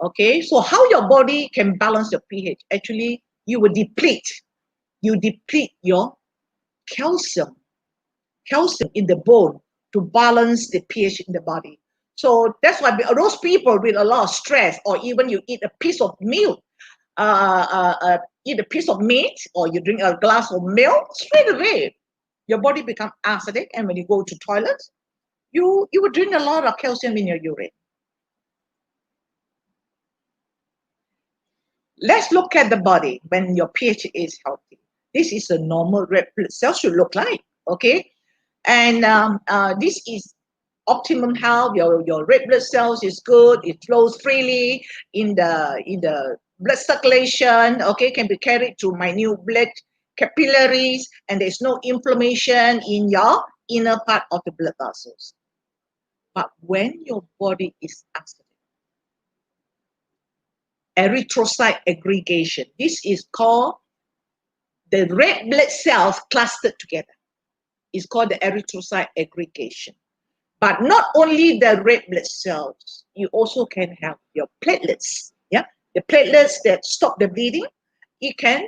Okay, so how your body can balance your pH? Actually, you will deplete. You deplete your calcium in the bone to balance the pH in the body. So that's why those people with a lot of stress, or even you eat a piece of milk, eat a piece of meat, or you drink a glass of milk, straight away your body becomes acidic, and when you go to toilet, you will drink a lot of calcium in your urine. Let's look at the body when your pH is healthy. This is a normal red blood cell should look like. Okay, And this is optimum health. Your red blood cells is good. It flows freely in the blood circulation. Okay, can be carried to minute blood capillaries, and there's no inflammation in your inner part of the blood vessels. But when your body is accident, erythrocyte aggregation, this is called the red blood cells clustered together. It's called the erythrocyte aggregation. But not only the red blood cells, you also can have your platelets. Yeah, the platelets that stop the bleeding, it can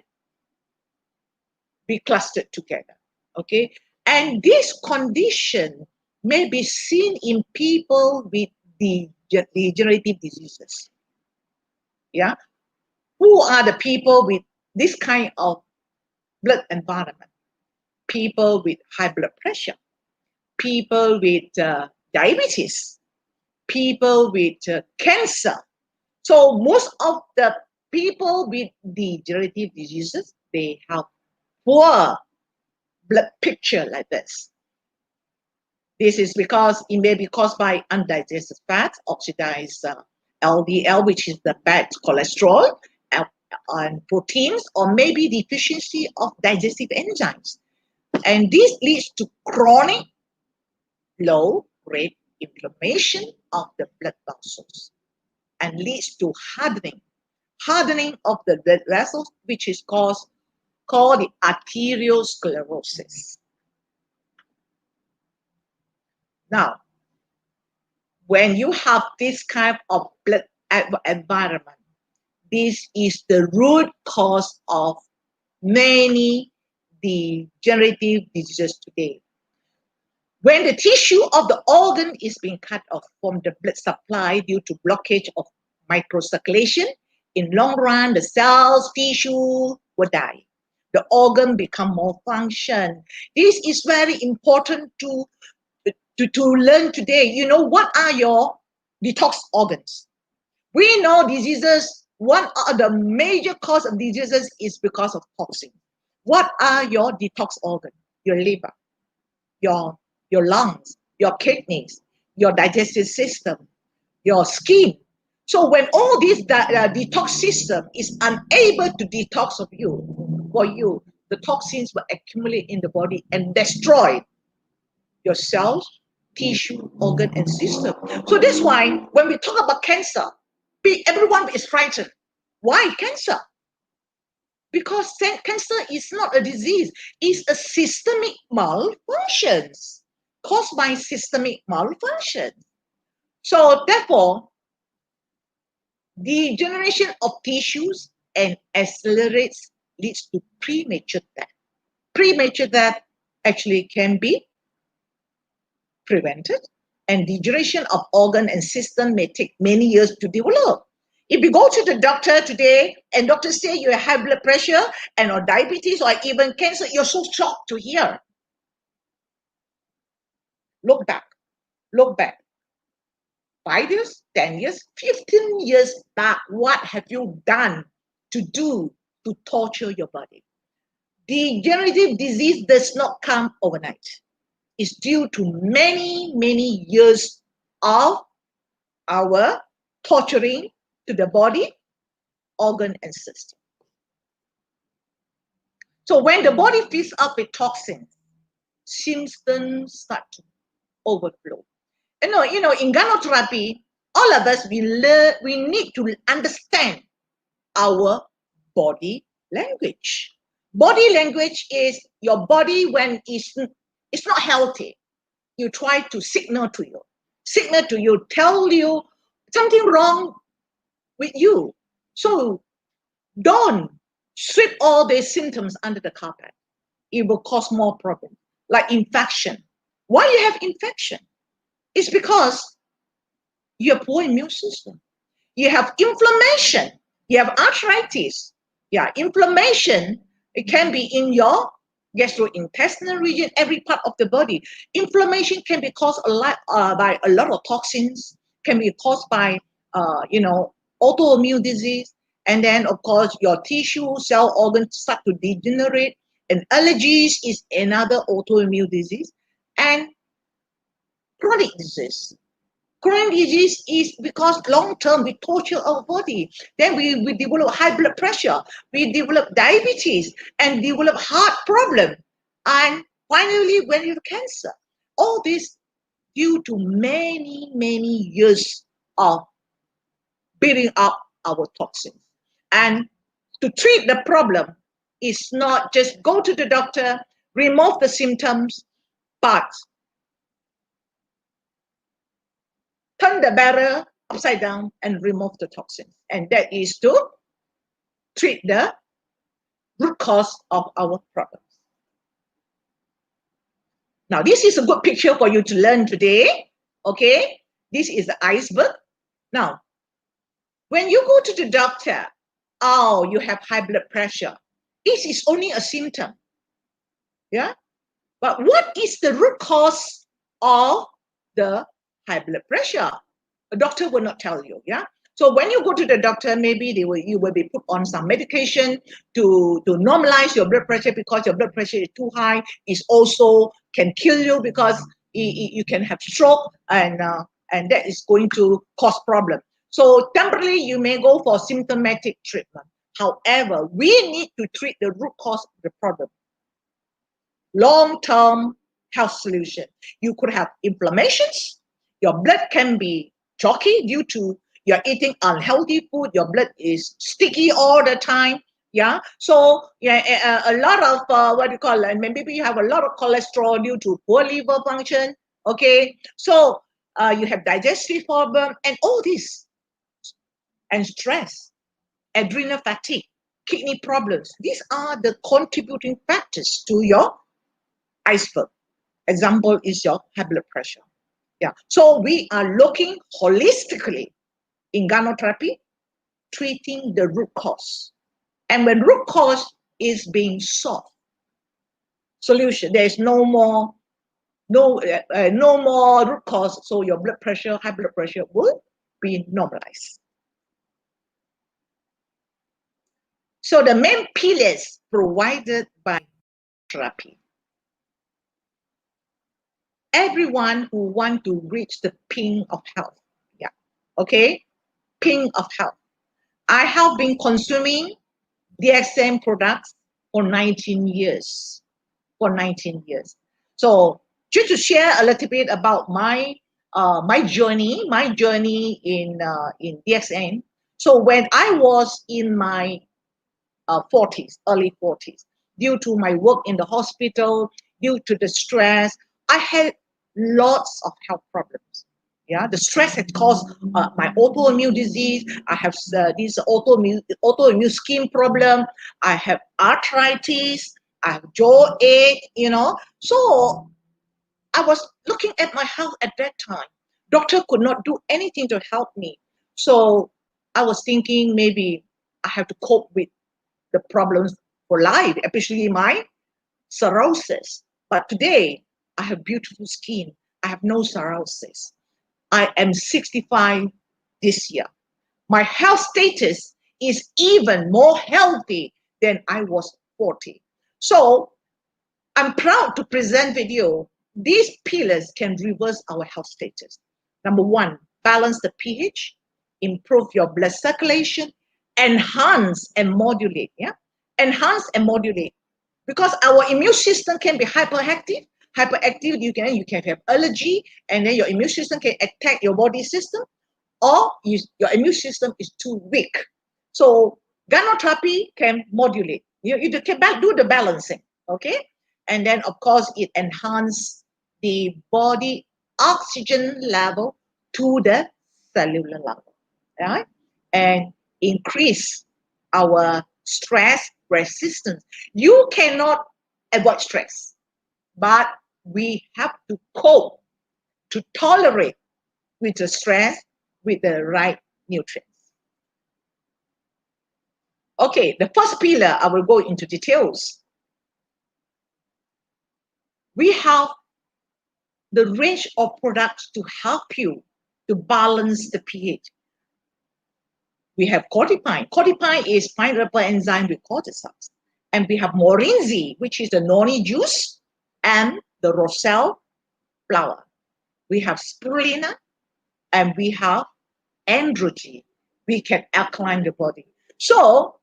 be clustered together. Okay, and this condition may be seen in people with degenerative diseases. Yeah, who are the people with this kind of blood environment? People with high blood pressure, people with diabetes, people with cancer. So most of the people with degenerative diseases, they have poor blood picture like this. This is because it may be caused by undigested fat, oxidized LDL, which is the bad cholesterol, and proteins, or maybe deficiency of digestive enzymes. And this leads to chronic low-grade inflammation of the blood vessels and leads to hardening of the blood vessels, which is called the arteriosclerosis. Now, when you have this kind of blood environment, this is the root cause of many degenerative diseases today. When the tissue of the organ is being cut off from the blood supply due to blockage of microcirculation, in long run, the cells, tissue will die. The organ become malfunction. This is very important to learn today. You know, what are your detox organs? We know diseases, one of the major cause of diseases is because of toxin. What are your detox organs? Your liver, your lungs, your kidneys, your digestive system, your skin. So when all this detox system is unable to detox for you, the toxins will accumulate in the body and destroy your cells, tissue, organ, and system. So that's why when we talk about cancer, everyone is frightened. Why cancer? Because cancer is not a disease, it's a systemic malfunction caused by systemic malfunction. So therefore, degeneration of tissues and accelerates leads to premature death. Premature death actually can be prevented, and degeneration of organ and system may take many years to develop. If you go to the doctor today and doctor say you have high blood pressure and or diabetes or even cancer, you're so shocked to hear. Look back. 5 years, 10 years, 15 years back, what have you done to torture your body? Degenerative disease does not come overnight. It's due to many, many years of our torturing to the body, organ, and system. So when the body fills up with toxins, symptoms start to overflow. You know, in Ganotherapy, all of us, we need to understand our body language. Body language is your body when it's not healthy. You try to signal to you, tell you something wrong with you. So don't sweep all these symptoms under the carpet. It will cause more problems, like infection. Why you have infection? It's because you have poor immune system. You have inflammation. You have arthritis. Yeah, inflammation, it can be in your gastrointestinal region, every part of the body. Inflammation can be caused by a lot of toxins, can be caused by, autoimmune disease. And then, of course, your tissue, cell, organs start to degenerate. And allergies is another autoimmune disease. And chronic disease. Chronic disease is because long term we torture our body. Then we develop high blood pressure, we develop diabetes, and develop heart problem. And finally, when you have cancer, all this due to many years of building up our toxins. And to treat the problem is not just go to the doctor, remove the symptoms, but turn the barrel upside down and remove the toxins. And that is to treat the root cause of our problems. Now, this is a good picture for you to learn today. Okay, this is the iceberg. Now, when you go to the doctor, oh, you have high blood pressure. This is only a symptom. Yeah, but what is the root cause of the high blood pressure? A doctor will not tell you. Yeah. So when you go to the doctor, maybe you will be put on some medication to normalize your blood pressure, because your blood pressure is too high. It also can kill you, because you can have stroke, and that is going to cause problem. So temporarily you may go for symptomatic treatment. However, we need to treat the root cause of the problem. Long-term health solution. You could have inflammations. Your blood can be chalky due to you're eating unhealthy food. Your blood is sticky all the time. Yeah. So yeah, a lot of what do you call it? Maybe you have a lot of cholesterol due to poor liver function. Okay. So you have digestive problem and all this, and stress, adrenal fatigue, kidney problems. These are the contributing factors to your iceberg. Example is your high blood pressure. Yeah. So we are looking holistically in Ganotherapy, treating the root cause. And when root cause is being solved, solution, there is no more root cause, so your blood pressure, high blood pressure will be normalized. So the main pillars provided by therapy. Everyone who want to reach the pink of health. Yeah. Okay. Pink of health. I have been consuming DXM products for 19 years. So just to share a little bit about my journey in DXM. So when I was in my 40s, early 40s, due to my work in the hospital, due to the stress, I had lots of health problems. Yeah, the stress had caused my autoimmune disease. I have this autoimmune skin problem. I have arthritis. I have jaw ache. So I was looking at my health at that time. Doctor could not do anything to help me. So I was thinking maybe I have to cope with the problems for life, especially my cirrhosis. But today, I have beautiful skin. I have no cirrhosis. I am 65 this year. My health status is even more healthy than I was 40. So I'm proud to present with you, these pillars can reverse our health status. Number one, balance the pH, improve your blood circulation, enhance and modulate. Yeah, enhance and modulate, because our immune system can be hyperactive. You can have allergy, and then your immune system can attack your body system, or your immune system is too weak. So Ganotherapy can modulate. You can do the balancing. Okay, and then of course it enhances the body oxygen level to the cellular level, right? And increase our stress resistance. You cannot avoid stress, but we have to cope, to tolerate with the stress with the right nutrients. Okay, the first pillar, I will go into details. We have the range of products to help you to balance the pH. We have cordypine. Cordypine is fine rubber enzyme with cordyceps. And we have morinzi, which is the noni juice, and the roselle flower. We have spirulina and we have androgen. We can alkaline the body. So,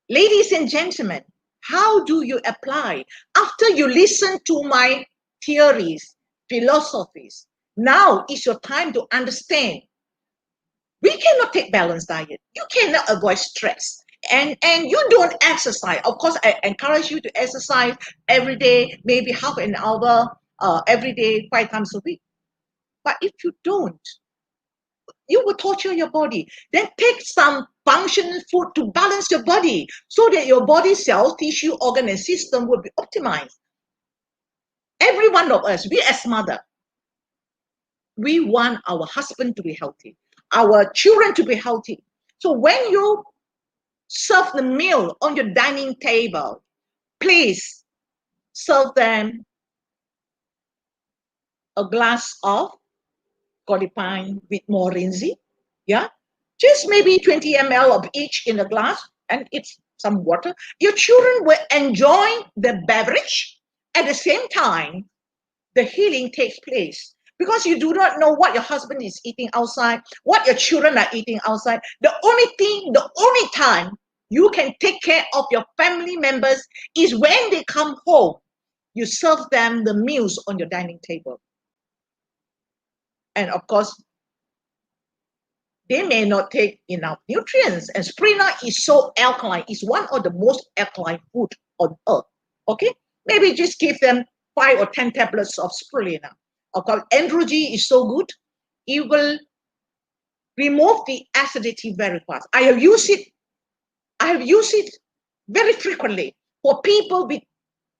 ladies and gentlemen, how do you apply? After you listen to my theories, philosophies, now is your time to understand. We cannot take balanced diet. You cannot avoid stress. And you don't exercise. Of course, I encourage you to exercise every day, maybe half an hour every day, 5 times a week. But if you don't, you will torture your body. Then take some functional food to balance your body so that your body cell, tissue, organ, and system will be optimized. Every one of us, we as mother, we want our husband to be healthy, our children to be healthy. So when you serve the meal on your dining table, please serve them a glass of Golipine with morinzi, yeah? Just maybe 20 ml of each in a glass, and it's some water. Your children will enjoy the beverage. At the same time, the healing takes place. Because you do not know what your husband is eating outside, what your children are eating outside. The only time you can take care of your family members is when they come home. You serve them the meals on your dining table. And of course, they may not take enough nutrients. And spirulina is so alkaline. It's one of the most alkaline food on earth. Okay? Maybe just give them 5 or 10 tablets of spirulina. Of course, androgen is so good. It will remove the acidity very fast. I have used it very frequently for people with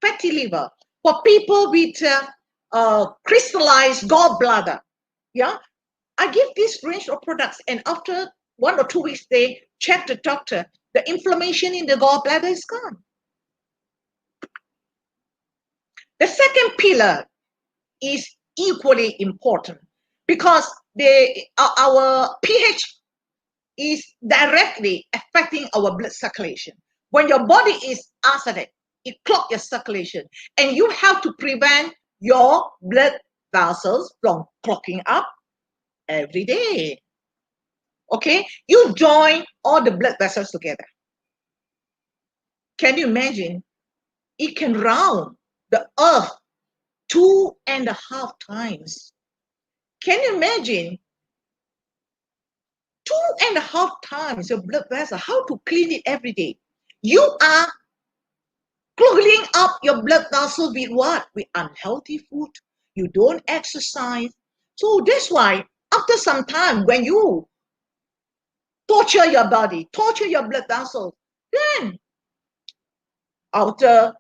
fatty liver, for people with crystallized gallbladder. Yeah, I give this range of products, and after 1 or 2 weeks, they check the doctor. The inflammation in the gallbladder is gone. The second pillar is equally important because our pH is directly affecting our blood circulation. When your body is acidic, it clogs your circulation, and you have to prevent your blood vessels from clogging up every day. Okay, you join all the blood vessels together. Can you imagine? It can round the earth 2.5 times. Can you imagine? 2.5 times your blood vessel. How to clean it every day? You are clogging up your blood vessel with what? With unhealthy food. You don't exercise. So that's why after some time, when you torture your body, torture your blood vessels, then after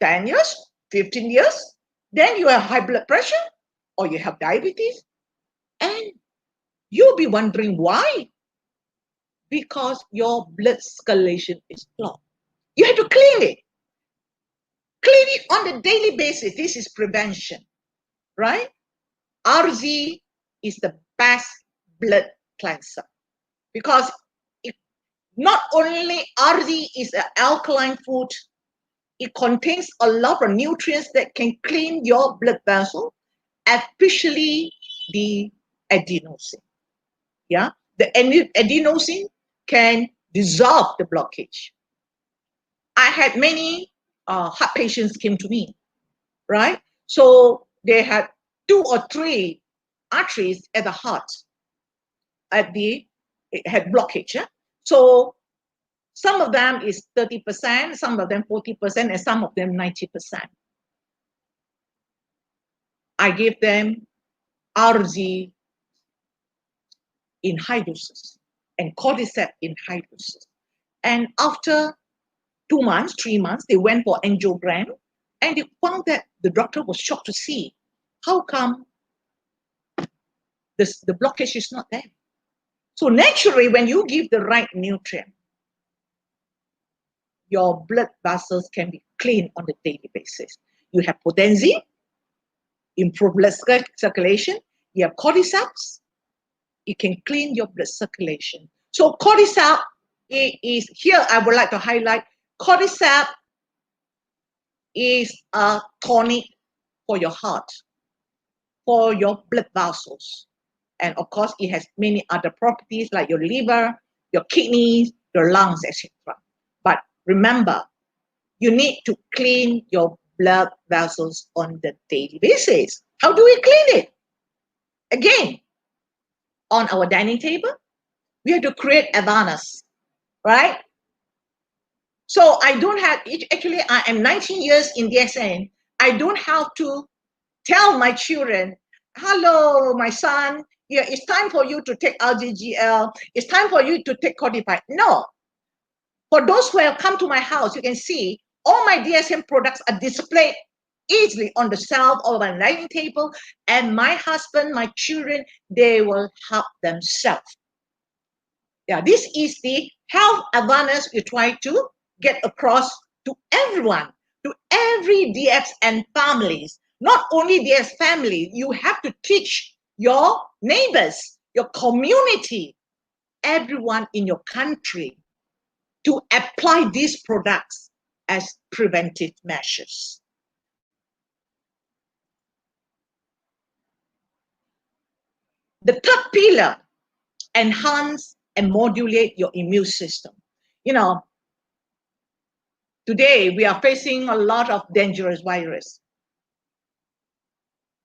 10 years, 15 years, then you have high blood pressure or you have diabetes, and you'll be wondering why. Because your blood circulation is clogged. You have to clean it. Clean it on a daily basis. This is prevention, right? RZ is the best blood cleanser because not only RZ is an alkaline food, it contains a lot of nutrients that can clean your blood vessel, especially the adenosine. Yeah, the adenosine can dissolve the blockage. I had many heart patients came to me, right? So they had 2 or 3 arteries at the heart, it had blockage. Yeah? So some of them is 30%, some of them 40%, and some of them 90%. I gave them RZ in high doses and cordyceps in high doses. And after 2 months, 3 months, they went for angiogram, and they found that the doctor was shocked to see how come the blockage is not there. So naturally, when you give the right nutrient, your blood vessels can be cleaned on a daily basis. You have potency, improve blood circulation. You have cordyceps, it can clean your blood circulation. So cordyceps is here. I would like to highlight cordyceps is a tonic for your heart, for your blood vessels. And of course, it has many other properties like your liver, your kidneys, your lungs, etc. But remember, you need to clean your blood vessels on the daily basis. How do we clean it? Again, on our dining table, we have to create awareness, right? So I don't have, actually I am 19 years in DXN. I don't have to tell my children, hello, my son, yeah, it's time for you to take RGGL. It's time for you to take Codify. No. For those who have come to my house, you can see all my DSM products are displayed easily on the shelf or my dining table. And my husband, my children, they will help themselves. Yeah, this is the health awareness we try to get across to everyone, to every DXN families. Not only DX family, you have to teach your neighbors, your community, everyone in your country to apply these products as preventive measures. The third pillar, enhance and modulate your immune system. You know, today we are facing a lot of dangerous virus.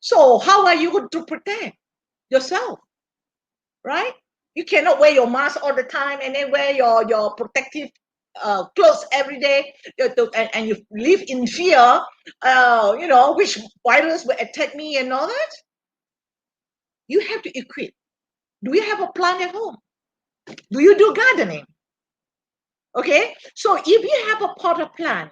So how are you going to protect yourself, right? You cannot wear your mask all the time and then wear your protective clothes every day, and you live in fear, you know, which virus will attack me and all that. You have to equip. Do you have a plant at home? Do you do gardening? Okay, so if you have a potted plant,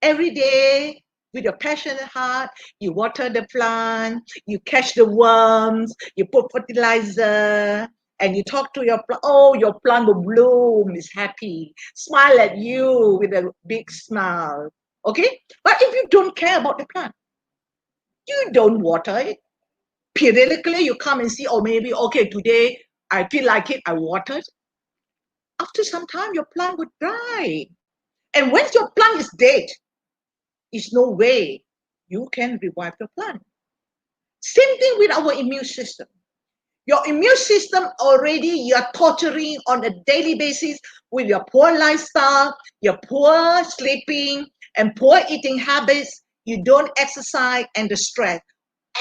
every day with your passionate heart, you water the plant, you catch the worms, you put fertilizer, and you talk to your plant. Oh, your plant will bloom, is happy, smile at you with a big smile. Okay, but if you don't care about the plant, you don't water it. Periodically, you come and see, or maybe, okay, today I feel like it, I watered. After some time, your plant would die. And once your plant is dead, there's no way you can revive the plant. Same thing with our immune system. Your immune system already you're torturing on a daily basis with your poor lifestyle, your poor sleeping, and poor eating habits. You don't exercise and the stress.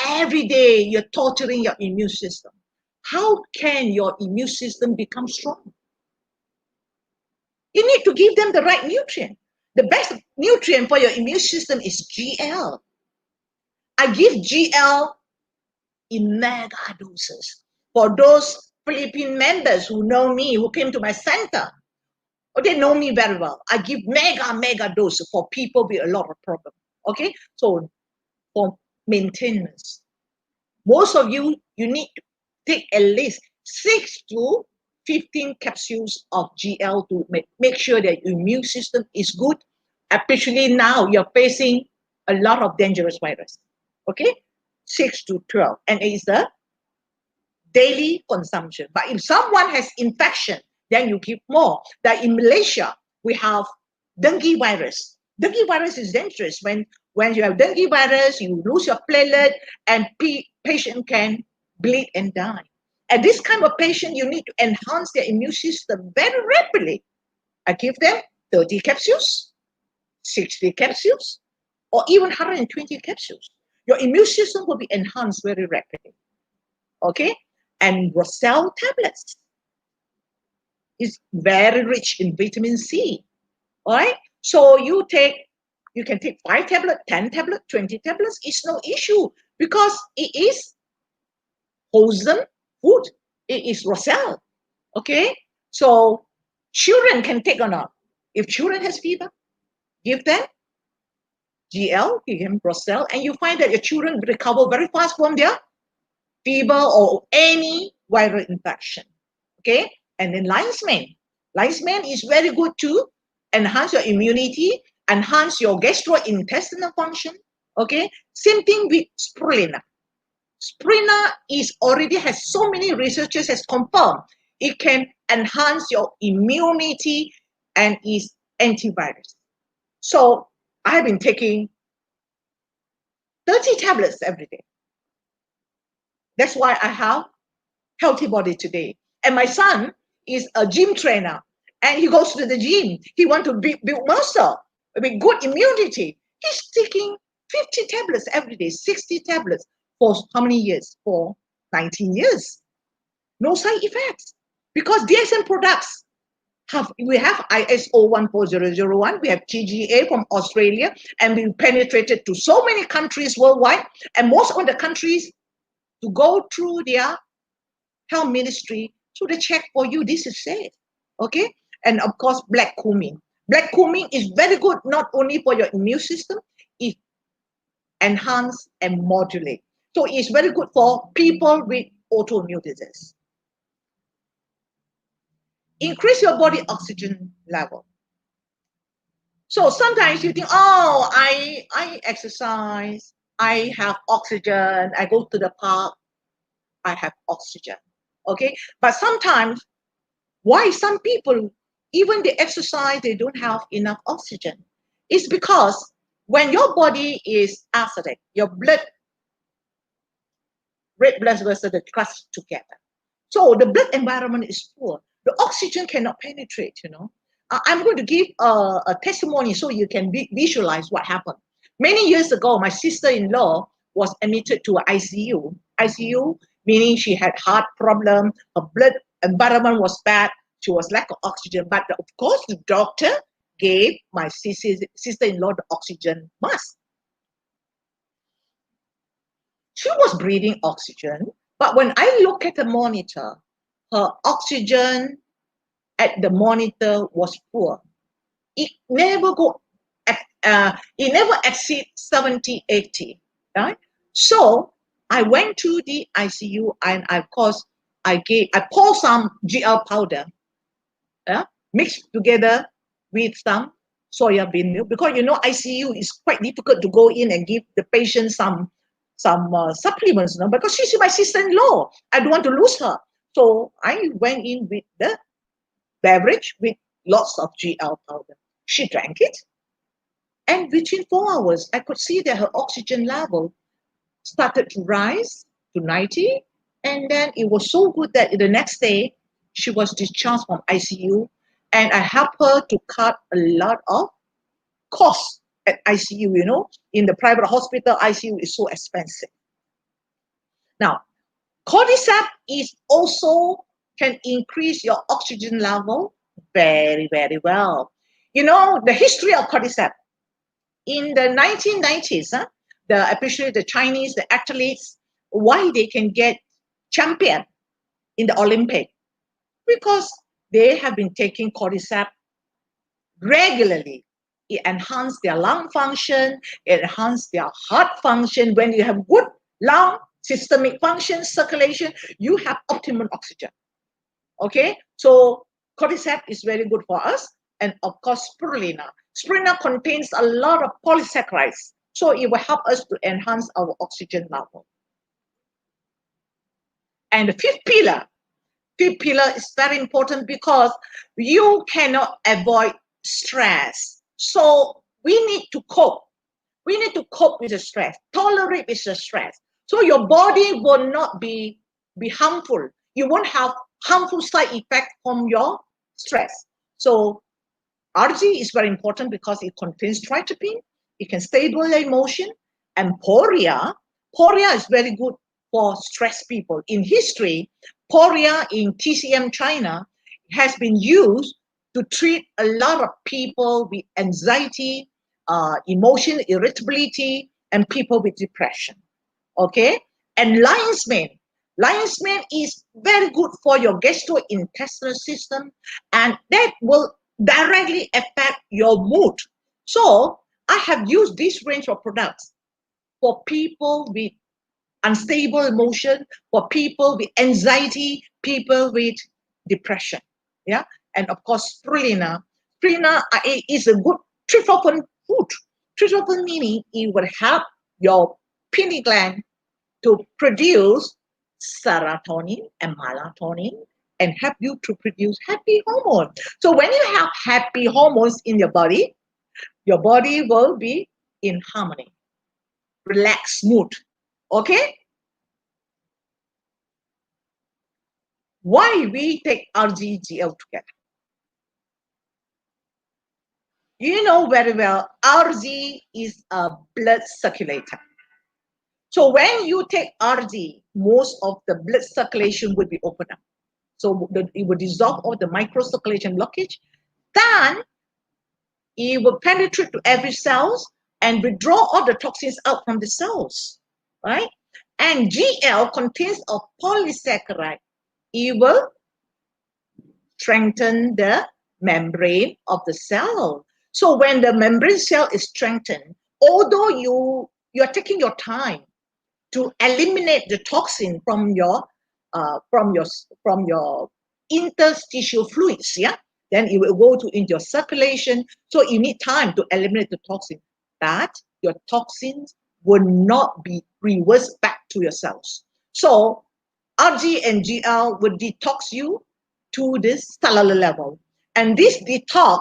Every day you're torturing your immune system. How can your immune system become strong? You need to give them the right nutrient. The best nutrient for your immune system is GL. I give GL in mega doses. For those Philippine members who know me, who came to my center, or they know me very well, I give mega doses for people with a lot of problems. Okay, so for maintenance, most of you need to take at least 6 to 15 capsules of GL to make sure that your immune system is good, especially now you're facing a lot of dangerous virus. Okay, 6 to 12, and it is the daily consumption. But if someone has infection, then you give more. Like in Malaysia, we have dengue virus. Dengue virus is dangerous. When you have dengue virus, you lose your platelet, and patient can bleed and die. And this kind of patient, you need to enhance their immune system very rapidly. I give them 30 capsules, 60 capsules, or even 120 capsules. Your immune system will be enhanced very rapidly. Okay? And Roselle tablets is very rich in vitamin C. All right? So you can take 5 tablets, 10 tablets, 20 tablets. It's no issue because it is wholesome food. It is Roselle. Okay? So children can take or not. If children has fever, give them GL, give them Roselle, and you find that your children recover very fast from their fever or any viral infection. Okay? And then lion's mane. Lion's mane is very good to enhance your immunity, enhance your gastrointestinal function. Okay? Same thing with spirulina. Spirulina has so many researchers has confirmed it can enhance your immunity and is antivirus. So I have been taking 30 tablets every day. That's why I have healthy body today. And my son is a gym trainer, and he goes to the gym. He wants to build muscle with good immunity. He's taking 50 tablets every day, 60 tablets for how many years? For 19 years. No side effects. Because DSM products we have ISO 14001, we have TGA from Australia, and we penetrated to so many countries worldwide, and most of the countries to go through their health ministry to the check for you, this is safe. Okay? And of course, black cumin. Black cumin is very good not only for your immune system, it enhance and modulate. So it's very good for people with autoimmune disease. Increase your body oxygen level. So sometimes you think, oh, I exercise, I have oxygen, I go to the park, I have oxygen. Okay? But sometimes, why some people, even they exercise, they don't have enough oxygen? It's because when your body is acidic, your blood, red blood vessels, they cluster together. So the blood environment is poor. The oxygen cannot penetrate, you know. I'm going to give a testimony so you can visualize what happened. Many years ago, my sister-in-law was admitted to ICU. ICU meaning she had heart problem, her blood environment was bad, she was lack of oxygen. But of course, the doctor gave my sister-in-law the oxygen mask. She was breathing oxygen, but when I look at the monitor, her oxygen at the monitor was poor. It never it never exceed 70, 80, right? So I went to the ICU, and of course I poured some GL powder, mixed together with some soya bean milk, because you know ICU is quite difficult to go in and give the patient some supplements, no? Because she's my sister-in-law. I don't want to lose her. So I went in with the beverage with lots of GL powder. She drank it, and within 4 hours, I could see that her oxygen level started to rise to 90, and then it was so good that the next day, she was discharged from ICU, and I helped her to cut a lot of costs at ICU, you know. In the private hospital, ICU is so expensive. Now, cordyceps is also can increase your oxygen level very, very well. You know, the history of cordyceps. In the 1990s, especially the Chinese, the athletes, why they can get champion in the Olympic? Because they have been taking cordyceps regularly. It enhances their lung function, it enhances their heart function. When you have good lung, systemic function, circulation, you have optimum oxygen. Okay, so cordyceps is very good for us. And of course, spirulina. Spirulina contains a lot of polysaccharides, so it will help us to enhance our oxygen level. And the fifth pillar is very important because you cannot avoid stress. So we need to cope. We need to cope with the stress, tolerate with the stress. So your body will not be harmful. You won't have harmful side effects from your stress. So RG is very important because it contains tryptophan, it can stabilize emotion, and poria. Poria is very good for stressed people. In history, poria in TCM China has been used to treat a lot of people with anxiety, emotion, irritability, and people with depression. Okay? And lion's mane. Lion's mane is very good for your gastrointestinal system, and that will directly affect your mood. So I have used this range of products for people with unstable emotion, for people with anxiety, people with depression. Yeah, and of course, spirulina. Spirulina is a good tryptophan food. Tryptophan meaning it will help your pineal gland to produce serotonin and melatonin and help you to produce happy hormones. So when you have happy hormones in your body will be in harmony. relaxed mood. Okay? Why we take RGGL together? You know very well, RG is a blood circulator. So when you take RG, most of the blood circulation will be opened up. So it will dissolve all the microcirculation blockage. Then it will penetrate to every cells and withdraw all the toxins out from the cells, right? And GL contains a polysaccharide. It will strengthen the membrane of the cell. So when the membrane cell is strengthened, although you're taking your time to eliminate the toxin from your interstitial fluids, yeah, then it will go into your circulation. So you need time to eliminate the toxin. But your toxins will not be reversed back to your cells. So RG and GL will detox you to this cellular level. And this detox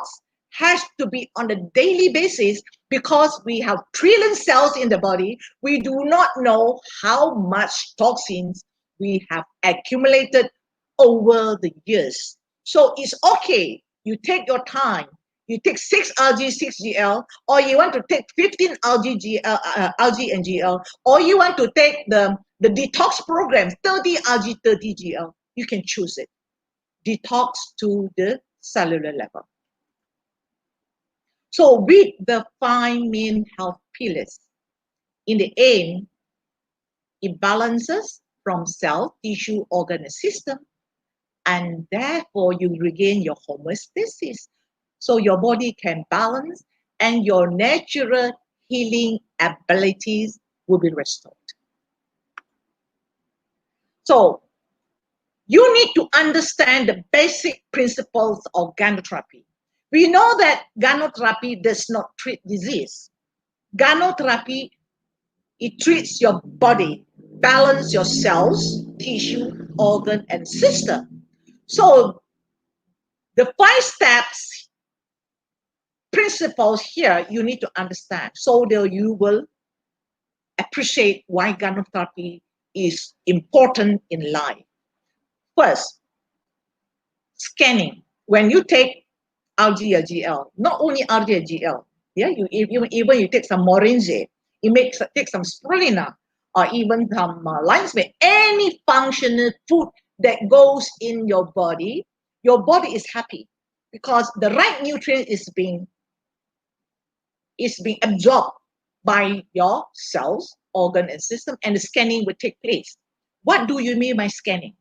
has to be on a daily basis because we have trillion cells in the body. We do not know how much toxins we have accumulated over the years. So it's okay. You take your time. You take 6 RG, 6 GL, or you want to take 15 RG and GL, or you want to take the detox program, 30 RG, 30 GL. You can choose it. Detox to the cellular level. So with the 5 main health pillars, in the aim, it balances from cell, tissue, organ, and system, and therefore you regain your homeostasis. So your body can balance and your natural healing abilities will be restored. So you need to understand the basic principles of Ganotherapy. We know that Ganotherapy does not treat disease. Ganotherapy, it treats your body, balance your cells, tissue, organ, and system. So the 5 steps principles here you need to understand so that you will appreciate why Ganotherapy is important in life. First, scanning. When you take RG or GL, not only RG and GL, yeah, even you take some moringa, you take some spirulina, or even some lion's mane, any functional food that goes in your body is happy because the right nutrient is being absorbed by your cells, organ, and system, and the scanning will take place. What do you mean by scanning?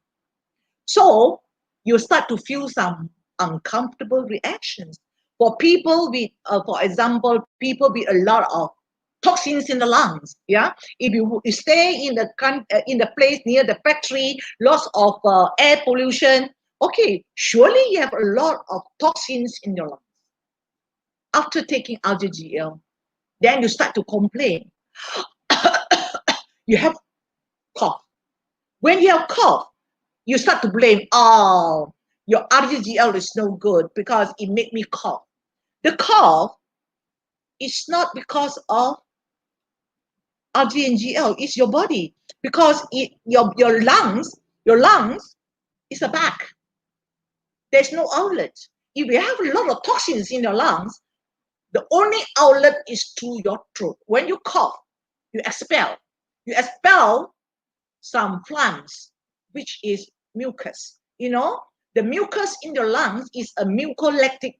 So you start to feel some uncomfortable reactions. For people with, for example, people with a lot of toxins in the lungs, yeah. If you stay in the place near the factory, lots of air pollution, okay, surely you have a lot of toxins in your lungs. After taking RGGL, then you start to complain. You have cough. When you have cough, you start to blame, oh, your RGGL is no good because it made me cough. The cough is not because of RG and GL, it's your body. Because your lungs is a bag. There's no outlet. If you have a lot of toxins in your lungs, the only outlet is through your throat. When you cough, you expel. You expel some phlegms, which is mucus. You know, the mucus in your lungs is a mucolactic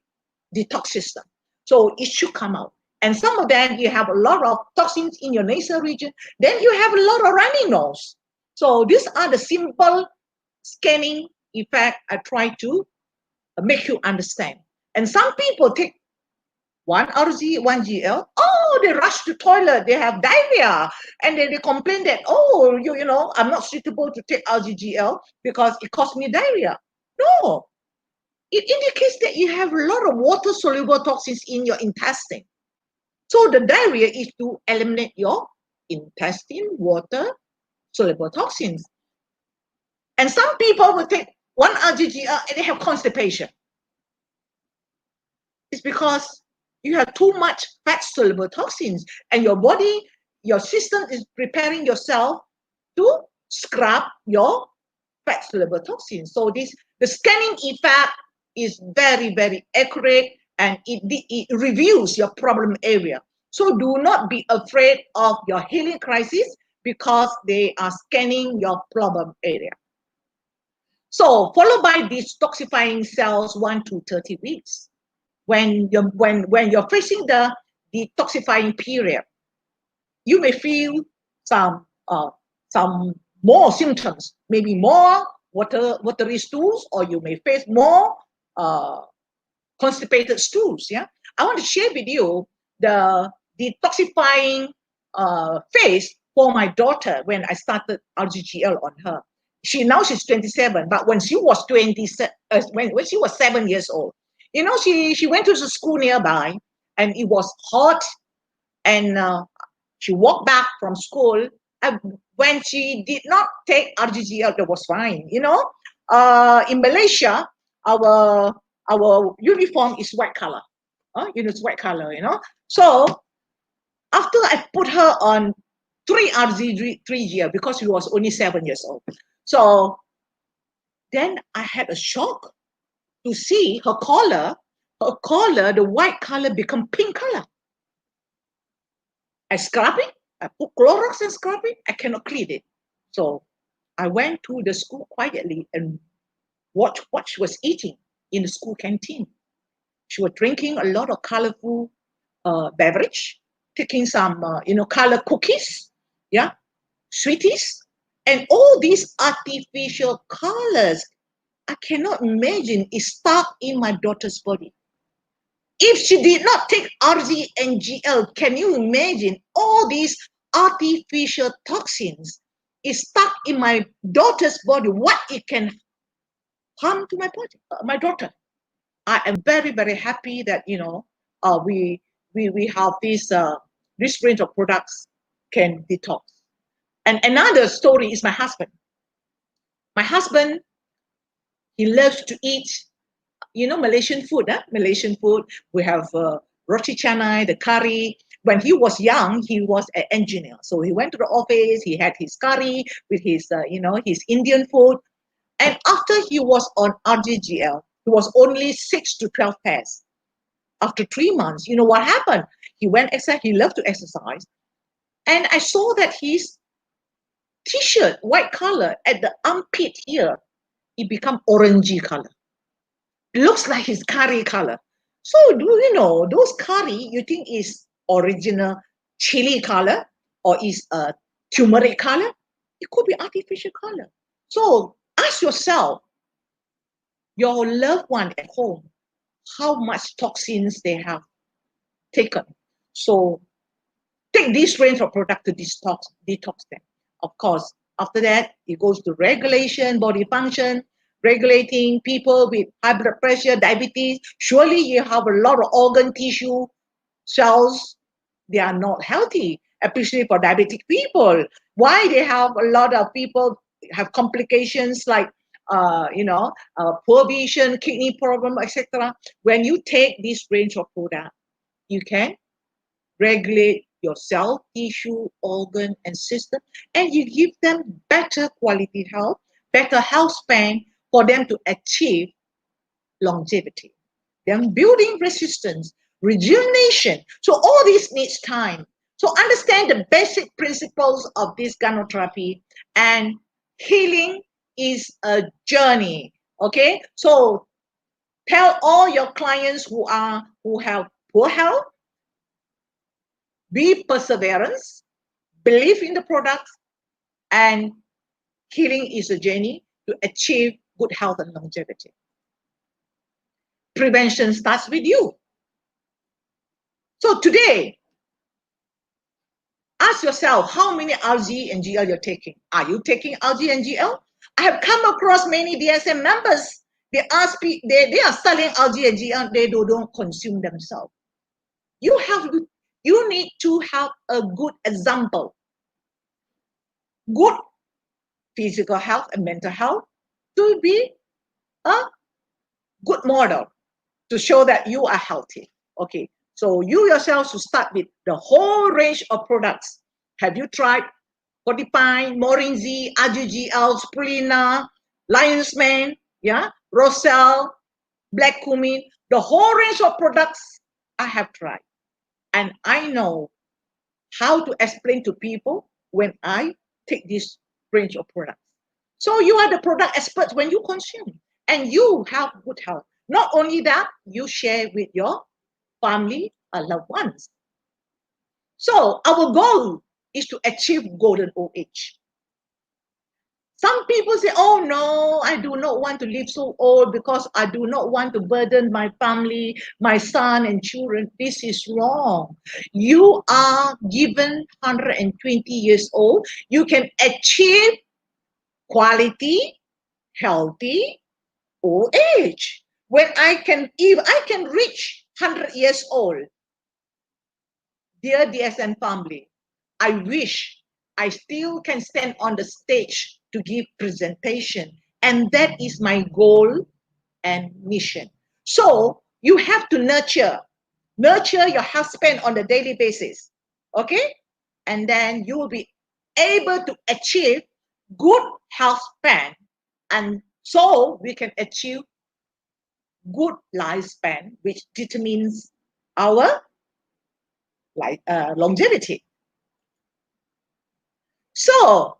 detox system. So it should come out. And some of them, you have a lot of toxins in your nasal region, then you have a lot of runny nose. So these are the simple scanning effect I try to make you understand. And some people take 1 RG, 1 GL, oh, they rush to toilet, they have diarrhea, and then they complain that, oh, you know, I'm not suitable to take RGGL because it caused me diarrhea. No, it indicates that you have a lot of water-soluble toxins in your intestine. So the diarrhea is to eliminate your intestine water-soluble toxins. And some people will take 1 RGGL and they have constipation. It's because you have too much fat-soluble toxins and your body your system is preparing yourself to scrub your fat soluble toxins. So the scanning effect is very, very accurate, and it reviews your problem area. So do not be afraid of your healing crisis because they are scanning your problem area. So followed by detoxifying cells 1 to 30 weeks. When you're facing the detoxifying period, you may feel some more symptoms, maybe more watery stools, or you may face more constipated stools. Yeah, I want to share with you the detoxifying phase for my daughter when I started RGGL on her. She's 27, but when she was when she was 7 years old, she went to the school nearby, and it was hot, and she walked back from school. And when she did not take RGGL, that was fine. In Malaysia, our uniform is white color. It's white color. So after I put her on 3 RGGL because she was only 7 years old, so then I had a shock to see her collar, the white color become pink color. I scrub it, I put Clorox and scrub it, I cannot clean it. So I went to the school quietly and watched what she was eating in the school canteen. She was drinking a lot of colorful beverage, taking some, color cookies, yeah, sweeties, and all these artificial colors. I cannot imagine is stuck in my daughter's body. If she did not take RG and GL, can you imagine all these artificial toxins is stuck in my daughter's body? What it can harm to my body, my daughter. I am very, very happy that we have this range of products can detox. And another story is my husband. My husband, he loves to eat Malaysian food. Malaysian food, we have roti canai, the curry. When he was young, he was an engineer. So he went to the office, he had his curry with his, his Indian food. And after he was on RGGL, he was only 6 to 12 pairs. After 3 months, you know what happened? He went exercise, he loved to exercise. And I saw that his t-shirt, white color, at the armpit here, it become orangey color. Looks like his curry color. So do you know those curry you think is original chili color or is a turmeric color? It could be artificial color. So ask yourself, your loved one at home, how much toxins they have taken. So take this range of product to detox them. Of course, after that, it goes to regulation, body function, regulating people with high blood pressure, diabetes. Surely you have a lot of organ tissue cells. They are not healthy, especially for diabetic people. Why they have a lot of people have complications like poor vision, kidney problem, etc. When you take this range of product, you can regulate your cell, tissue, organ, and system, and you give them better quality health, better health span for them to achieve longevity. Then building resistance, rejuvenation. So all this needs time. So understand the basic principles of this Ganotherapy, and healing is a journey. Okay, so tell all your clients who have poor health, be perseverance, believe in the products, and healing is a journey to achieve good health and longevity. Prevention starts with you. So today, ask yourself how many RG and GL you're taking. Are you taking RG and GL? I have come across many DSM members. They are selling RG and GL. They don't consume themselves. You need to have a good example. Good physical health and mental health to be a good model to show that you are healthy. Okay, so you yourself should start with the whole range of products Have you tried Fortipine, Morinzi, RGGL, Spirulina, Lion's Mane, yeah, Rosel, Black Cumin, the whole range of products I have tried. And I know how to explain to people when I take this range of products. So you are the product expert when you consume and you have good health. Not only that, you share with your family or loved ones. So our goal is to achieve golden old age. Some people say, oh no, I do not want to live so old because I do not want to burden my family, my son and children. This is wrong. You are given 120 years old. You can achieve quality, healthy old age. When if I can reach 100 years old, dear DSN family, I wish I still can stand on the stage to give presentation. And that is my goal and mission. So you have to nurture your husband on a daily basis. Okay? And then you will be able to achieve good health span. And so we can achieve good lifespan, which determines our longevity. So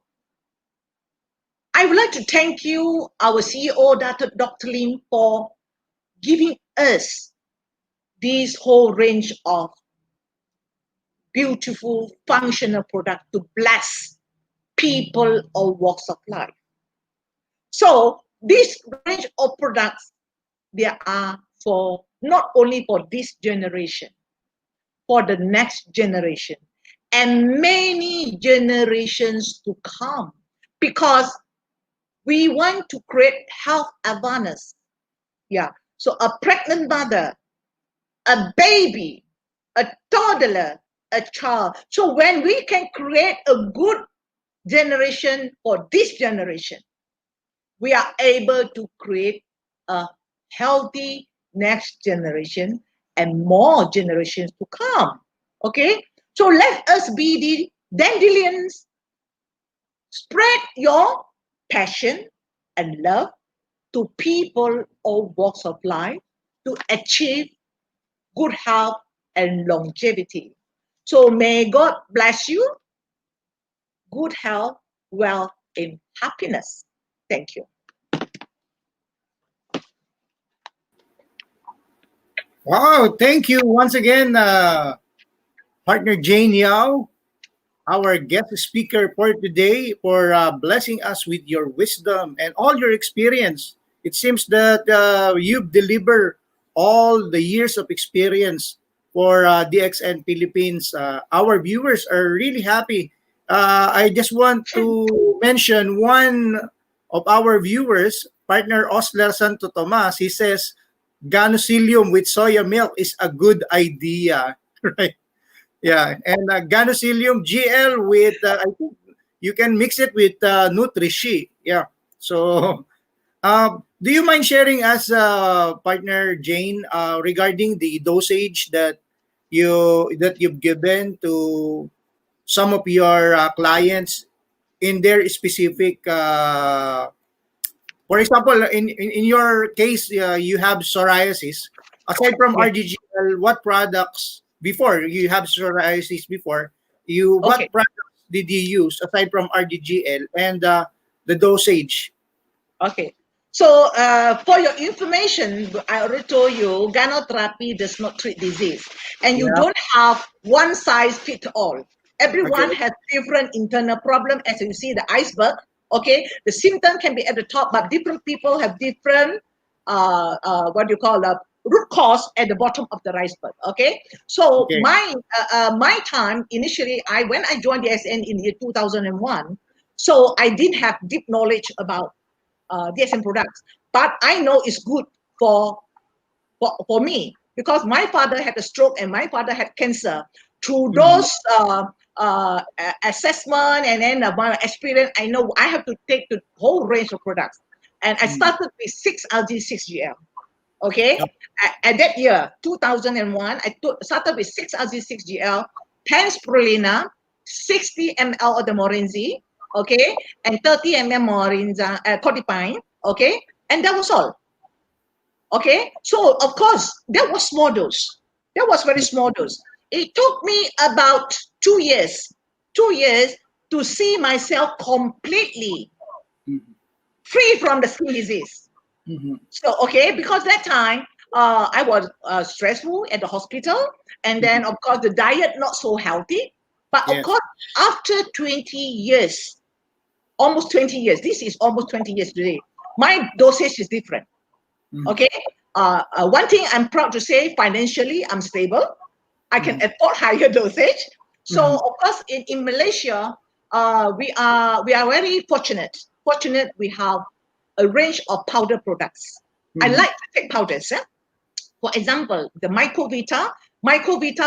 I would like to thank you, our CEO, Dr. Lim, for giving us this whole range of beautiful, functional products to bless people of walks of life. So this range of products, they are for not only for this generation, for the next generation, and many generations to come, because we want to create health awareness. Yeah. So a pregnant mother, a baby, a toddler, a child. So when we can create a good generation for this generation, we are able to create a healthy next generation and more generations to come. Okay? So let us be the dandelions. Spread your passion and love to people of walks of life to achieve good health and longevity. So may God bless you, good health, wealth, and happiness. Thank you. Wow, thank you once again, partner Jane Yao, our guest speaker for today, for blessing us with your wisdom and all your experience. It seems that you've delivered all the years of experience for DXN Philippines. Our viewers are really happy. I just want to mention one of our viewers, partner Osler Santo Tomas. He says, Ganocilium with soya milk is a good idea, right? Yeah, and Ganocilium GL with I think you can mix it with Nutri-Shi. Yeah. So, do you mind sharing us, partner Jane, regarding the dosage that you've given to some of your clients in their specific? For example, in your case, you have psoriasis. Aside from Yes. RGGL, what products before you have psoriasis before Okay. what products did you use aside from RGGL and the dosage? Okay. So for your information, I already told you, Ganotherapy does not treat disease. And you Yeah. don't have one size fit all. Everyone Okay. has different internal problem. As you see the iceberg, okay? The symptom can be at the top, but different people have different, what do you call the root cause at the bottom of the iceberg, okay? So Okay. my time, initially, when I joined the SN in year 2001, so I didn't have deep knowledge about DSM products, but I know it's good for me because my father had a stroke and my father had cancer. Through those assessment and then my experience, I know I have to take the whole range of products. And I started with 6-LG6GL. Okay, at that year, 2001, I started with 6-LG6GL, 10 Spirulina, 60 ml of the Morinzi, okay, and 30 ml Morinza, Codipine, okay, and that was all. Okay, so of course, that was small dose. That was very small dose. It took me about 2 years to see myself completely free from the skin disease. So, okay, because that time I was stressful at the hospital, and then of course the diet not so healthy. But of course, after 20 years, almost 20 years, this is almost 20 years today, my dosage is different. Okay, one thing I'm proud to say, financially, I'm stable. I can afford higher dosage. So of course, in Malaysia, we are very fortunate. We have a range of powder products. I like to take powders. For example, the Mycovita,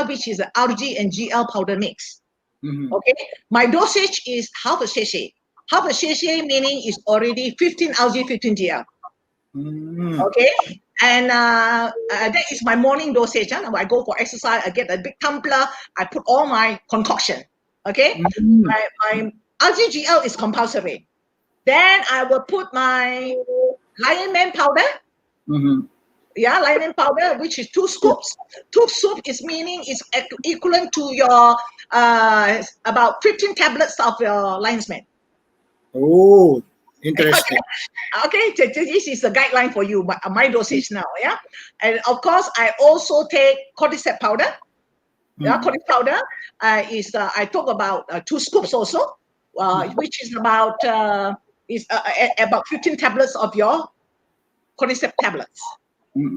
which is an RG and GL powder mix. Okay, my dosage is half a sachet. Half a sachet meaning is already 15 RG, 15 GL. Okay, and that is my morning dosage. I go for exercise, I get a big tumbler, I put all my concoction. Okay, my RGGL is compulsory. Then I will put my Lion Man powder. Yeah, Lion Man powder, which is 2 scoops. 2 scoops is meaning is equivalent to your about 15 tablets of your Lion's Mane. Oh, interesting. Okay, this is a guideline for you, my dosage now, yeah. And of course, I also take cordyceps powder. Yeah, cordyceps powder is I talk about 2 scoops also, which is about 15 tablets of your cordyceps tablets.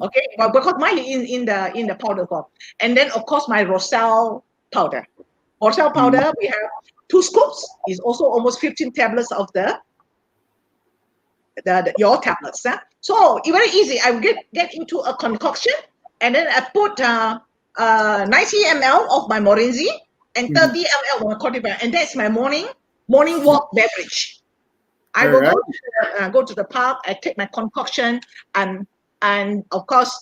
Okay, but because mine is in the powder form, and then of course my Roselle powder. Roselle powder, we have 2 scoops. Is also almost 15 tablets of your tablets. So it's very easy. I will get into a concoction, and then I put 90 ml of my Morinzi and 30 ml of my Codipine, and that's my morning walk beverage. I will go to the park. I take my concoction, and of course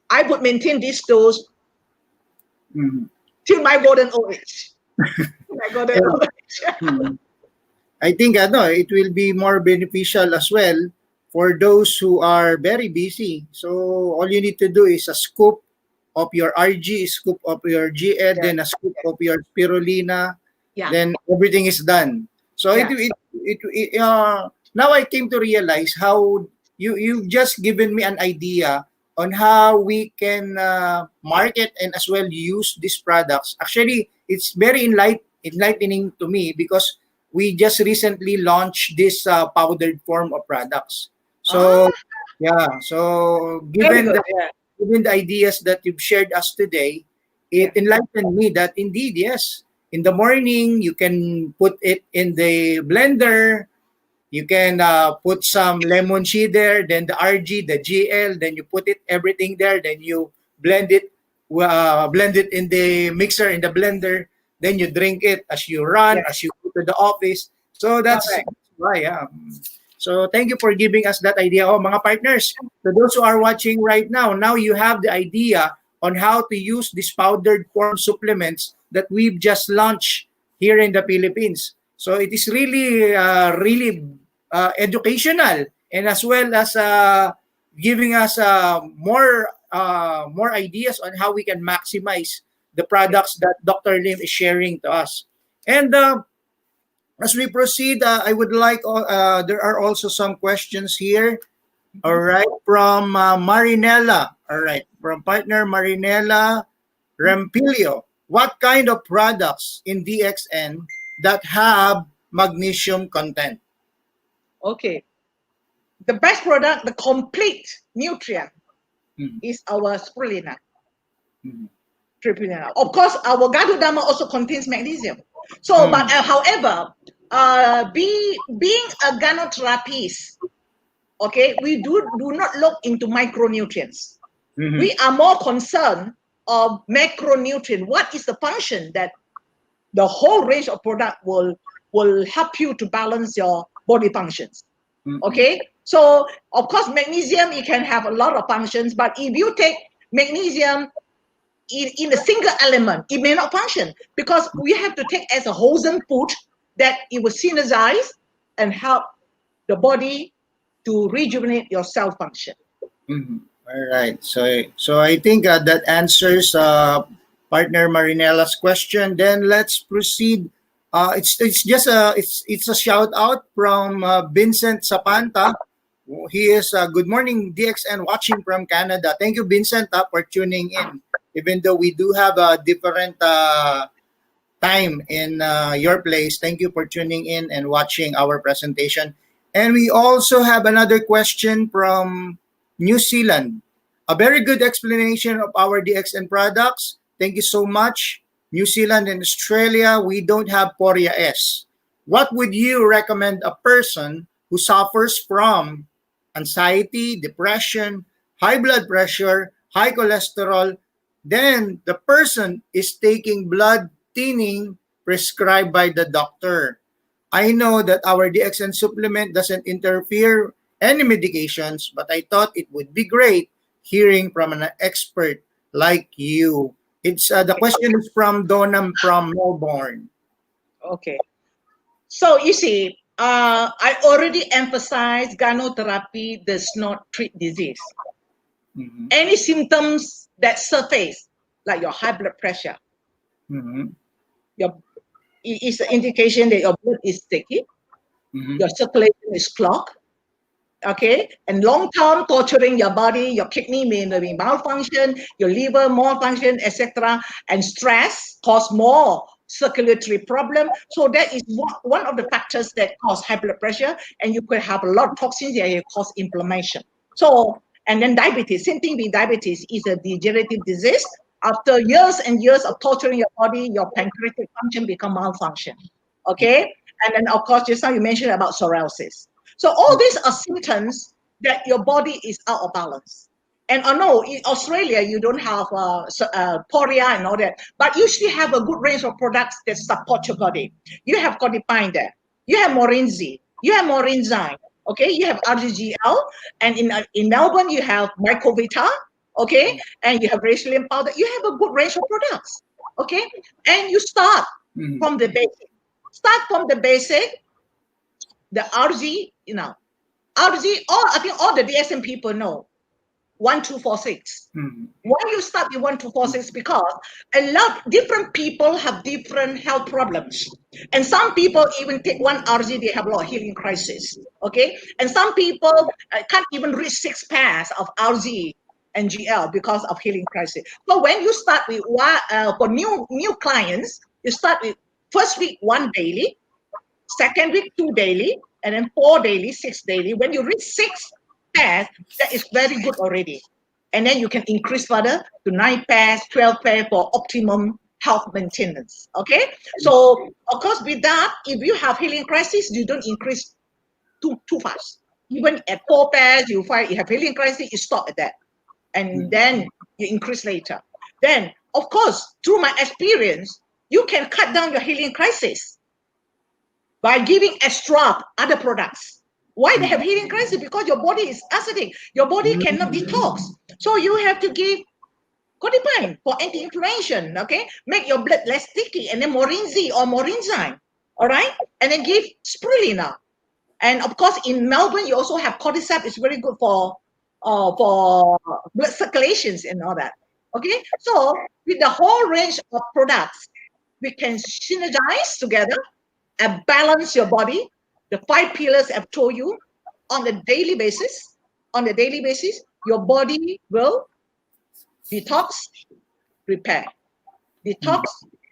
I would maintain this dose till my golden old age. I think it will be more beneficial as well for those who are very busy. So all you need to do is a scoop of your RG, scoop of your GL, then a scoop of your spirulina. Then everything is done. So now I came to realize how you've just given me an idea on how we can market and as well use these products. Actually, it's very enlightening to me because we just recently launched this powdered form of products. So so given the ideas that you've shared us today, it enlightened me that indeed, yes, in the morning you can put it in the blender. You can put some lemon seed there, then the RG, the GL, then you put everything there, then you blend it in the mixer, in the blender, then you drink it as you run, as you go to the office. So that's why, So thank you for giving us that idea. Oh, mga partners, to those who are watching right now you have the idea on how to use these powdered form supplements that we've just launched here in the Philippines. So it is really, educational, and as well as giving us more ideas on how we can maximize the products that Dr. Lim is sharing to us. And as we proceed, I would like, there are also some questions here. All right, from Marinella. All right, from partner Marinella Rampilio. What kind of products in DXN that have magnesium content? Okay. The best product, the complete nutrient, is our spirulina. Of course, our Ganotherapy also contains magnesium. So, but however, being a Ganotherapist, okay, we do not look into micronutrients. We are more concerned of macronutrient. What is the function that the whole range of product will help you to balance your body functions? Okay, so of course magnesium, it can have a lot of functions, but if you take magnesium in a single element, it may not function because we have to take as a wholesome food that it will synergize and help the body to rejuvenate your cell function. All right. So I think that answers partner Marinella's question. Then let's proceed. It's just it's a shout out from Vincent Zapanta. He is good morning DXN watching from Canada. Thank you, Vincent, for tuning in. Even though we do have a different time in your place, thank you for tuning in and watching our presentation. And we also have another question from New Zealand. A very good explanation of our DXN products. Thank you so much. New Zealand and Australia, we don't have Poria S. What would you recommend a person who suffers from anxiety, depression, high blood pressure, high cholesterol, then the person is taking blood thinning prescribed by the doctor? I know that our DXN supplement doesn't interfere any medications, but I thought it would be great hearing from an expert like you. It's the question is from Donam from Melbourne. Okay. So you see, I already emphasized Ganotherapy does not treat disease. Any symptoms that surface, like your high blood pressure, it is an indication that your blood is sticky, your circulation is clogged, okay, and long-term torturing your body, your kidney may be malfunction, your liver malfunction, etc., and stress cause more circulatory problem. So that is one of the factors that cause high blood pressure, and you could have a lot of toxins that cause inflammation. So, and then diabetes, same thing with diabetes, is a degenerative disease. After years and years of torturing your body, your pancreatic function become malfunction, okay? And then of course, just now you mentioned about psoriasis. So all these are symptoms that your body is out of balance. And I know in Australia, you don't have Poria and all that, but you still have a good range of products that support your body. You have Codipine there. You have Morinzi. You have Morinzyme. Okay, you have RGGL. And in Melbourne, you have Mycovita. Okay, and you have Racelium powder. You have a good range of products. Okay, and you start from the basic. Start from the basic. The RG, RG, I think all the DSM people know 1246. Why you start with 1246? Because a lot different people have different health problems, and some people even take one RG, they have a lot of healing crisis. Okay, and some people can't even reach 6 pairs of RG and GL because of healing crisis. So when you start with for new clients, you start with first week 1 daily, second week 2 daily, and then 4 daily, 6 daily. When you reach 6 pairs, that is very good already. And then you can increase further to 9 pairs, 12 pairs for optimum health maintenance. Okay? So, of course, with that, if you have healing crisis, you don't increase too fast. Even at 4 pairs, you find you have healing crisis, you stop at that. And then you increase later. Then, of course, through my experience, you can cut down your healing crisis by giving extra other products. Why they have healing crisis? Because your body is acidic. Your body cannot detox. So you have to give Codipine for anti-inflammation, okay? Make your blood less sticky, and then Morinzi or Morinzyme, all right? And then give Spirulina. And of course, in Melbourne, you also have Cordyceps. It's very good for blood circulations and all that, okay? So with the whole range of products, we can synergize together and balance your body. The 5 pillars I've told you on a daily basis. On a daily basis, your body will detox, repair. Detox,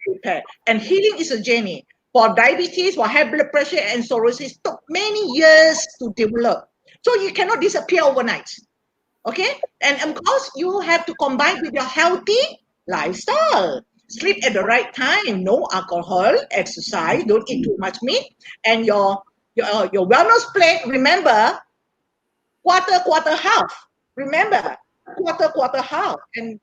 repair. And healing is a journey. For diabetes, for high blood pressure and cirrhosis, took many years to develop. So you cannot disappear overnight. Okay? And of course, you have to combine with your healthy lifestyle. Sleep at the right time, no alcohol, exercise, don't eat too much meat, and your wellness plate, remember, quarter half. Remember, quarter half, and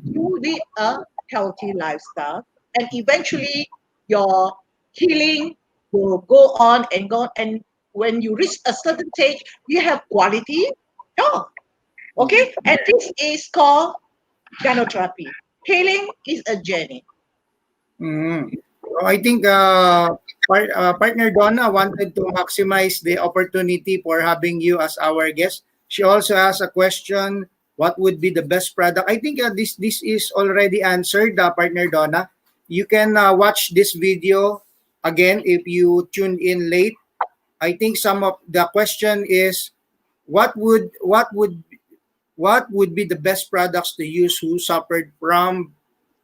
you lead a healthy lifestyle, and eventually your healing will go on and go on. And when you reach a certain stage, you have quality health. Okay, and this is called Ganotherapy. Healing is a journey. So I think partner Donna wanted to maximize the opportunity for having you as our guest. She also has a question: what would be the best product? I think this is already answered, partner Donna. You can watch this video again if you tuned in late. I think some of the question is what would be the best products to use who suffered from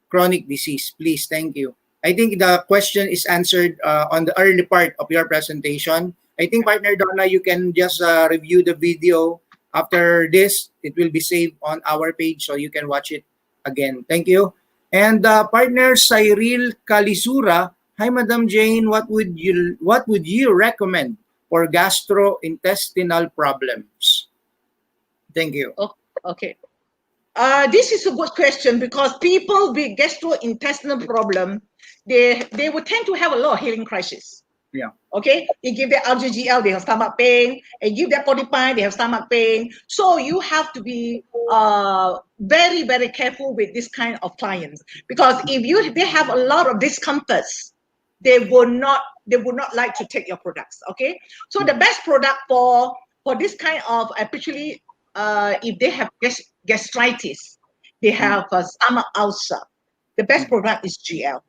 chronic disease? Please, thank you. I think the question is answered on the early part of your presentation. I think, partner Donna, you can just review the video. After this, it will be saved on our page, so you can watch it again. Thank you. And partner Cyril Kalisura, hi, Madam Jane. What would you recommend for gastrointestinal problems? Thank you. Oh, okay. This is a good question because people with gastrointestinal problem, they would tend to have a lot of healing crisis. Yeah. Okay, you give them RGGL, they have stomach pain, and give them podipine, they have stomach pain. So you have to be very, very careful with this kind of clients because if they have a lot of discomforts, they would not like to take your products. Okay, so the best product for this kind of, especially if they have gastritis, they have stomach ulcer, the best product is GL.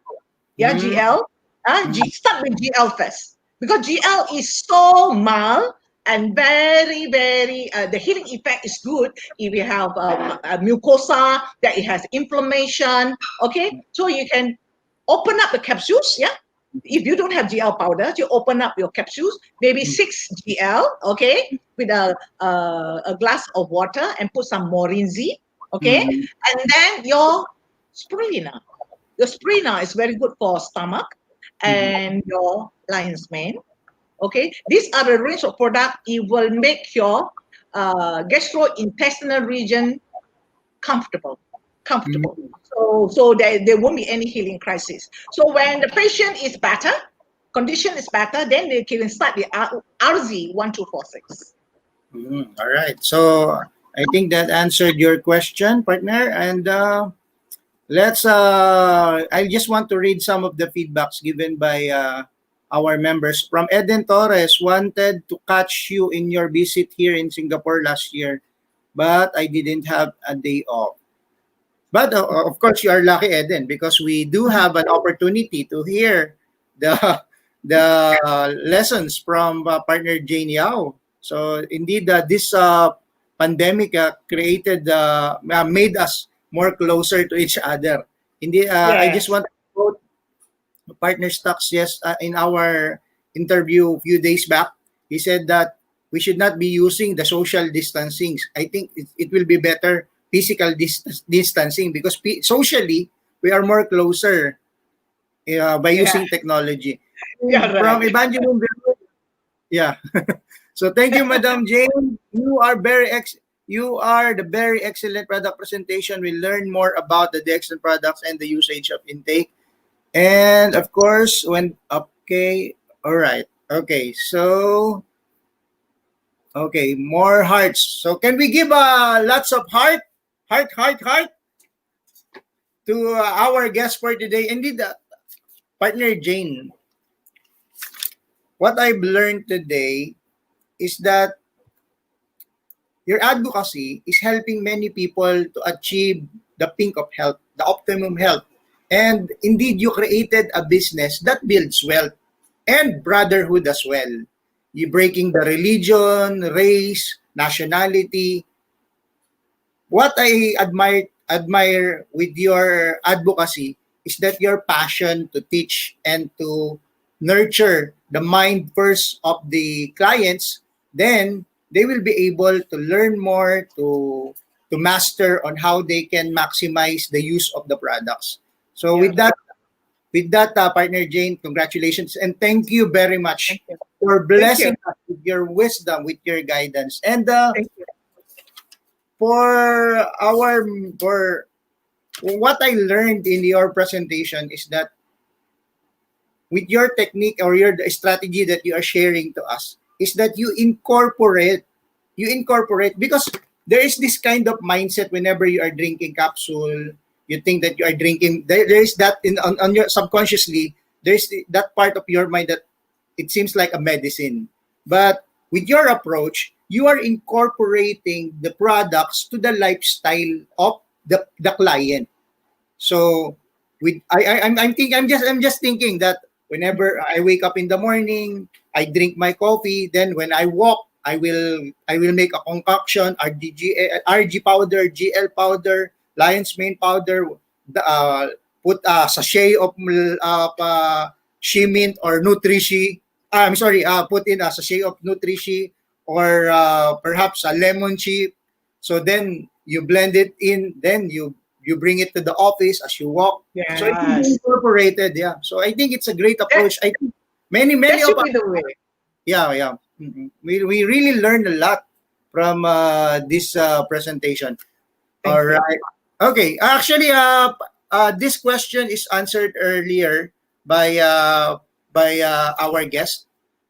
Yeah, GL. Start with GL first because GL is so mild and very, very, the healing effect is good if you have a mucosa, that it has inflammation. Okay, so you can open up the capsules. Yeah, if you don't have GL powder, you open up your capsules, maybe 6 GL, okay, with a glass of water and put some Morinzi, okay, and then your spirulina. Your spirulina is very good for stomach and your lion's mane, okay. These are the range of product. It will make your gastrointestinal region comfortable. So there won't be any healing crisis. So when the patient is better, condition is better, then they can start the RZ1246. All right. So I think that answered your question, partner. And I just want to read some of the feedbacks given by our members. From Eden Torres, wanted to catch you in your visit here in Singapore last year, but I didn't have a day off. But of course, you are lucky, Eden, because we do have an opportunity to hear the lessons from partner Jane Yao. So indeed, this pandemic made us more closer to each other. Indeed, I just want to quote partner Stocks in our interview a few days back. He said that we should not be using the social distancing. I think it will be better physical distancing because socially we are more closer by using technology. Yeah, right. From Evangeline, yeah. So thank you, Madam Jane. You are the very excellent product presentation. We learn more about the excellent products and the usage of intake. And of course, all right. Okay, so more hearts. So can we give lots of heart to our guest for today? Indeed, partner Jane, what I've learned today is that your advocacy is helping many people to achieve the peak of health, the optimum health. And indeed, you created a business that builds wealth and brotherhood as well. You breaking the religion, race, nationality. What I admire with your advocacy is that your passion to teach and to nurture the mind first of the clients, then they will be able to learn more, to master on how they can maximize the use of the products. So with that, partner Jane, congratulations and thank you very much for blessing us with your wisdom, with your guidance. And for what I learned in your presentation is that with your technique or your strategy that you are sharing to us is that you incorporate because there is this kind of mindset whenever you are drinking capsule, you think that you are drinking. There is that on your subconsciously. There's that part of your mind that it seems like a medicine. But with your approach, you are incorporating the products to the lifestyle of the client. So I'm just thinking that whenever I wake up in the morning, I drink my coffee. Then when I walk, I will make a concoction, RG powder, GL powder, lion's mane powder, put a sachet of shea mint or nutrishi. I'm sorry, put in a sachet of nutrishi or perhaps a lemon chip. So then you blend it in, then you bring it to the office as you walk. So it can be Yes. incorporated, yeah. So I think it's a great approach. I think many That of should be the way. yeah. We really learned a lot from this presentation. All you. right. Okay. Actually, this question is answered earlier by our guest.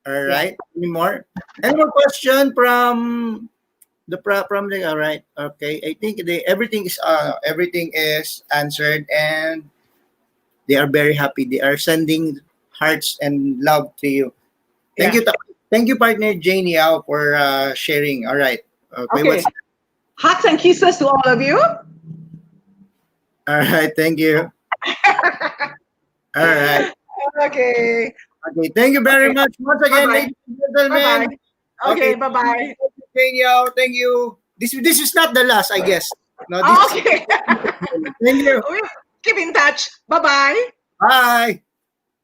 All right. Any more? Any more question from the all right? Okay. I think everything is answered, and they are very happy. They are sending hearts and love to you. Thank you, thank you, partner Jane Yao, for sharing. All right. Okay. Okay. Hugs and kisses to all of you. All right. Thank you. All right. Okay. Okay. Thank you very much once again, Bye-bye. ladies and gentlemen. Bye-bye. Okay. Bye-bye. Jane Yao, thank you. This is not the last, I guess. No. This Okay. Thank you. Keep in touch. Bye-bye. Bye.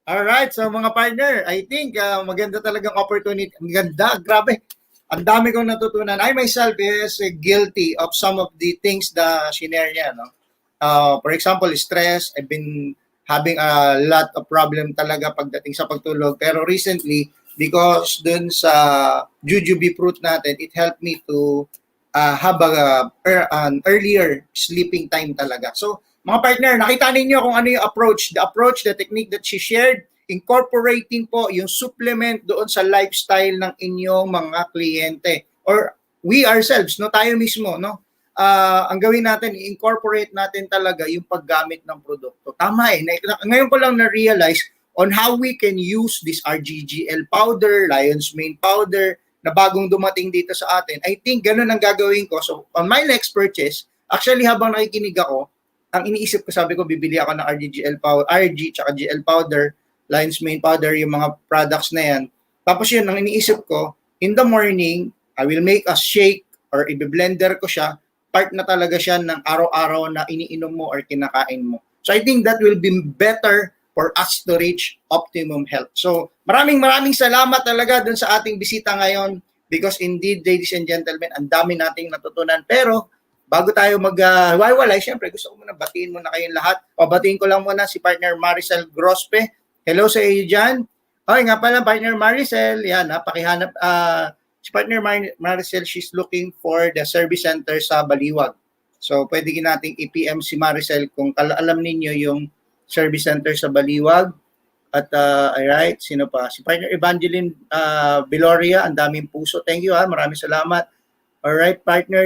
All right, so mga partner, I think maganda talagang opportunity. Ang ganda, grabe. Ang dami kong natutunan. I myself is guilty of some of the things that shinare niya. No? For example, stress. I've been having a lot of problem talaga pagdating sa pagtulog. Pero recently, because dun sa jujube fruit natin, it helped me to have an earlier sleeping time talaga. So, mga partner, nakita ninyo kung ano yung approach, the technique that she shared, incorporating po yung supplement doon sa lifestyle ng inyong mga kliyente or we ourselves, no, tayo mismo, no. Ang gawin natin, incorporate natin talaga yung paggamit ng produkto. Tama eh. Ngayon ko lang na-realize on how we can use this RGGL powder, lion's mane powder, na bagong dumating dito sa atin. I think ganun ang gagawin ko. So, on my next purchase, actually habang nakikinig ako, ang iniisip ko, sabi ko, bibili ako ng RG tsaka GL powder, lion's mane powder, yung mga products na yan. Tapos yun, ang iniisip ko, in the morning, I will make a shake or i-blender ko siya, part na talaga siya ng araw-araw na iniinom mo or kinakain mo. So I think that will be better for us to reach optimum health. So maraming salamat talaga dun sa ating bisita ngayon because indeed, ladies and gentlemen, ang dami nating natutunan. Pero bago tayo mag-walay, syempre gusto ko muna batiin muna kayong lahat. O batiin ko lang muna si partner Maricel Grospe. Hello sa iyo dyan. Okay nga pala, partner Maricel. Yan, pakihanap. Si partner Maricel, she's looking for the service center sa Baliwag. So pwede nating i-PM si Maricel kung alam ninyo yung service center sa Baliwag. At alright, sino pa? Si partner Evangeline Biloria, ang daming puso. Thank you maraming salamat. Alright, partner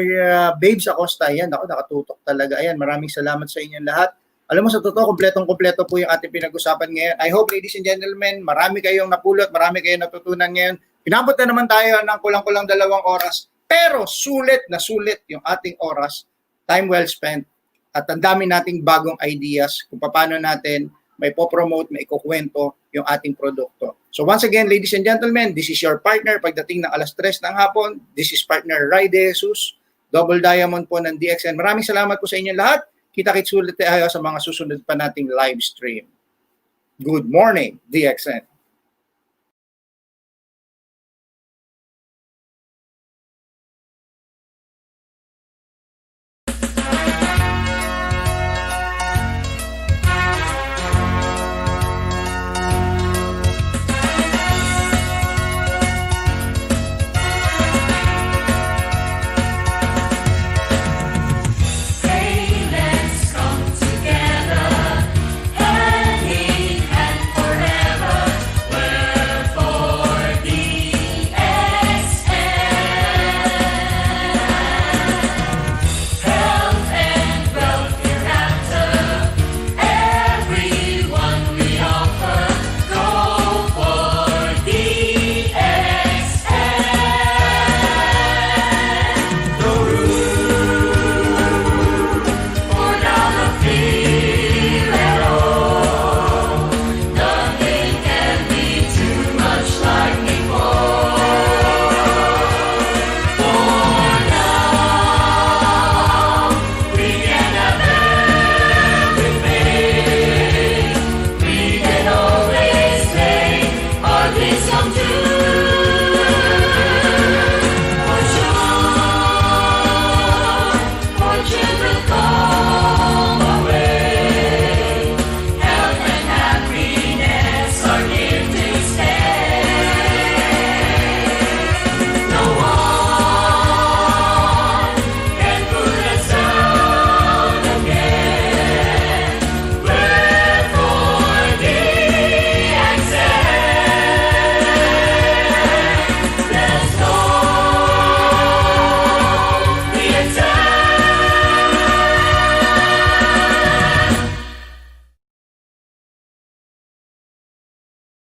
Babes Acosta, yan, ako nakatutok talaga. Ayan, maraming salamat sa inyong lahat. Alam mo, sa totoo, kompletong-kompleto po yung ating pinag-usapan ngayon. I hope, ladies and gentlemen, marami kayong napulot, marami kayong natutunan ngayon. Pinabot na naman tayo ng kulang-kulang 2 oras. Pero sulit na sulit yung ating oras. Time well spent. At ang dami nating bagong ideas kung paano natin may po-promote, may ikukwento yung ating produkto. So once again, ladies and gentlemen, this is your partner pagdating ng 3:00 ng hapon. This is partner Ray De Jesus, Double Diamond po ng DXN. Maraming salamat po sa inyong lahat. Kita-kits ulit tayo sa mga susunod pa nating live stream. Good morning, DXN.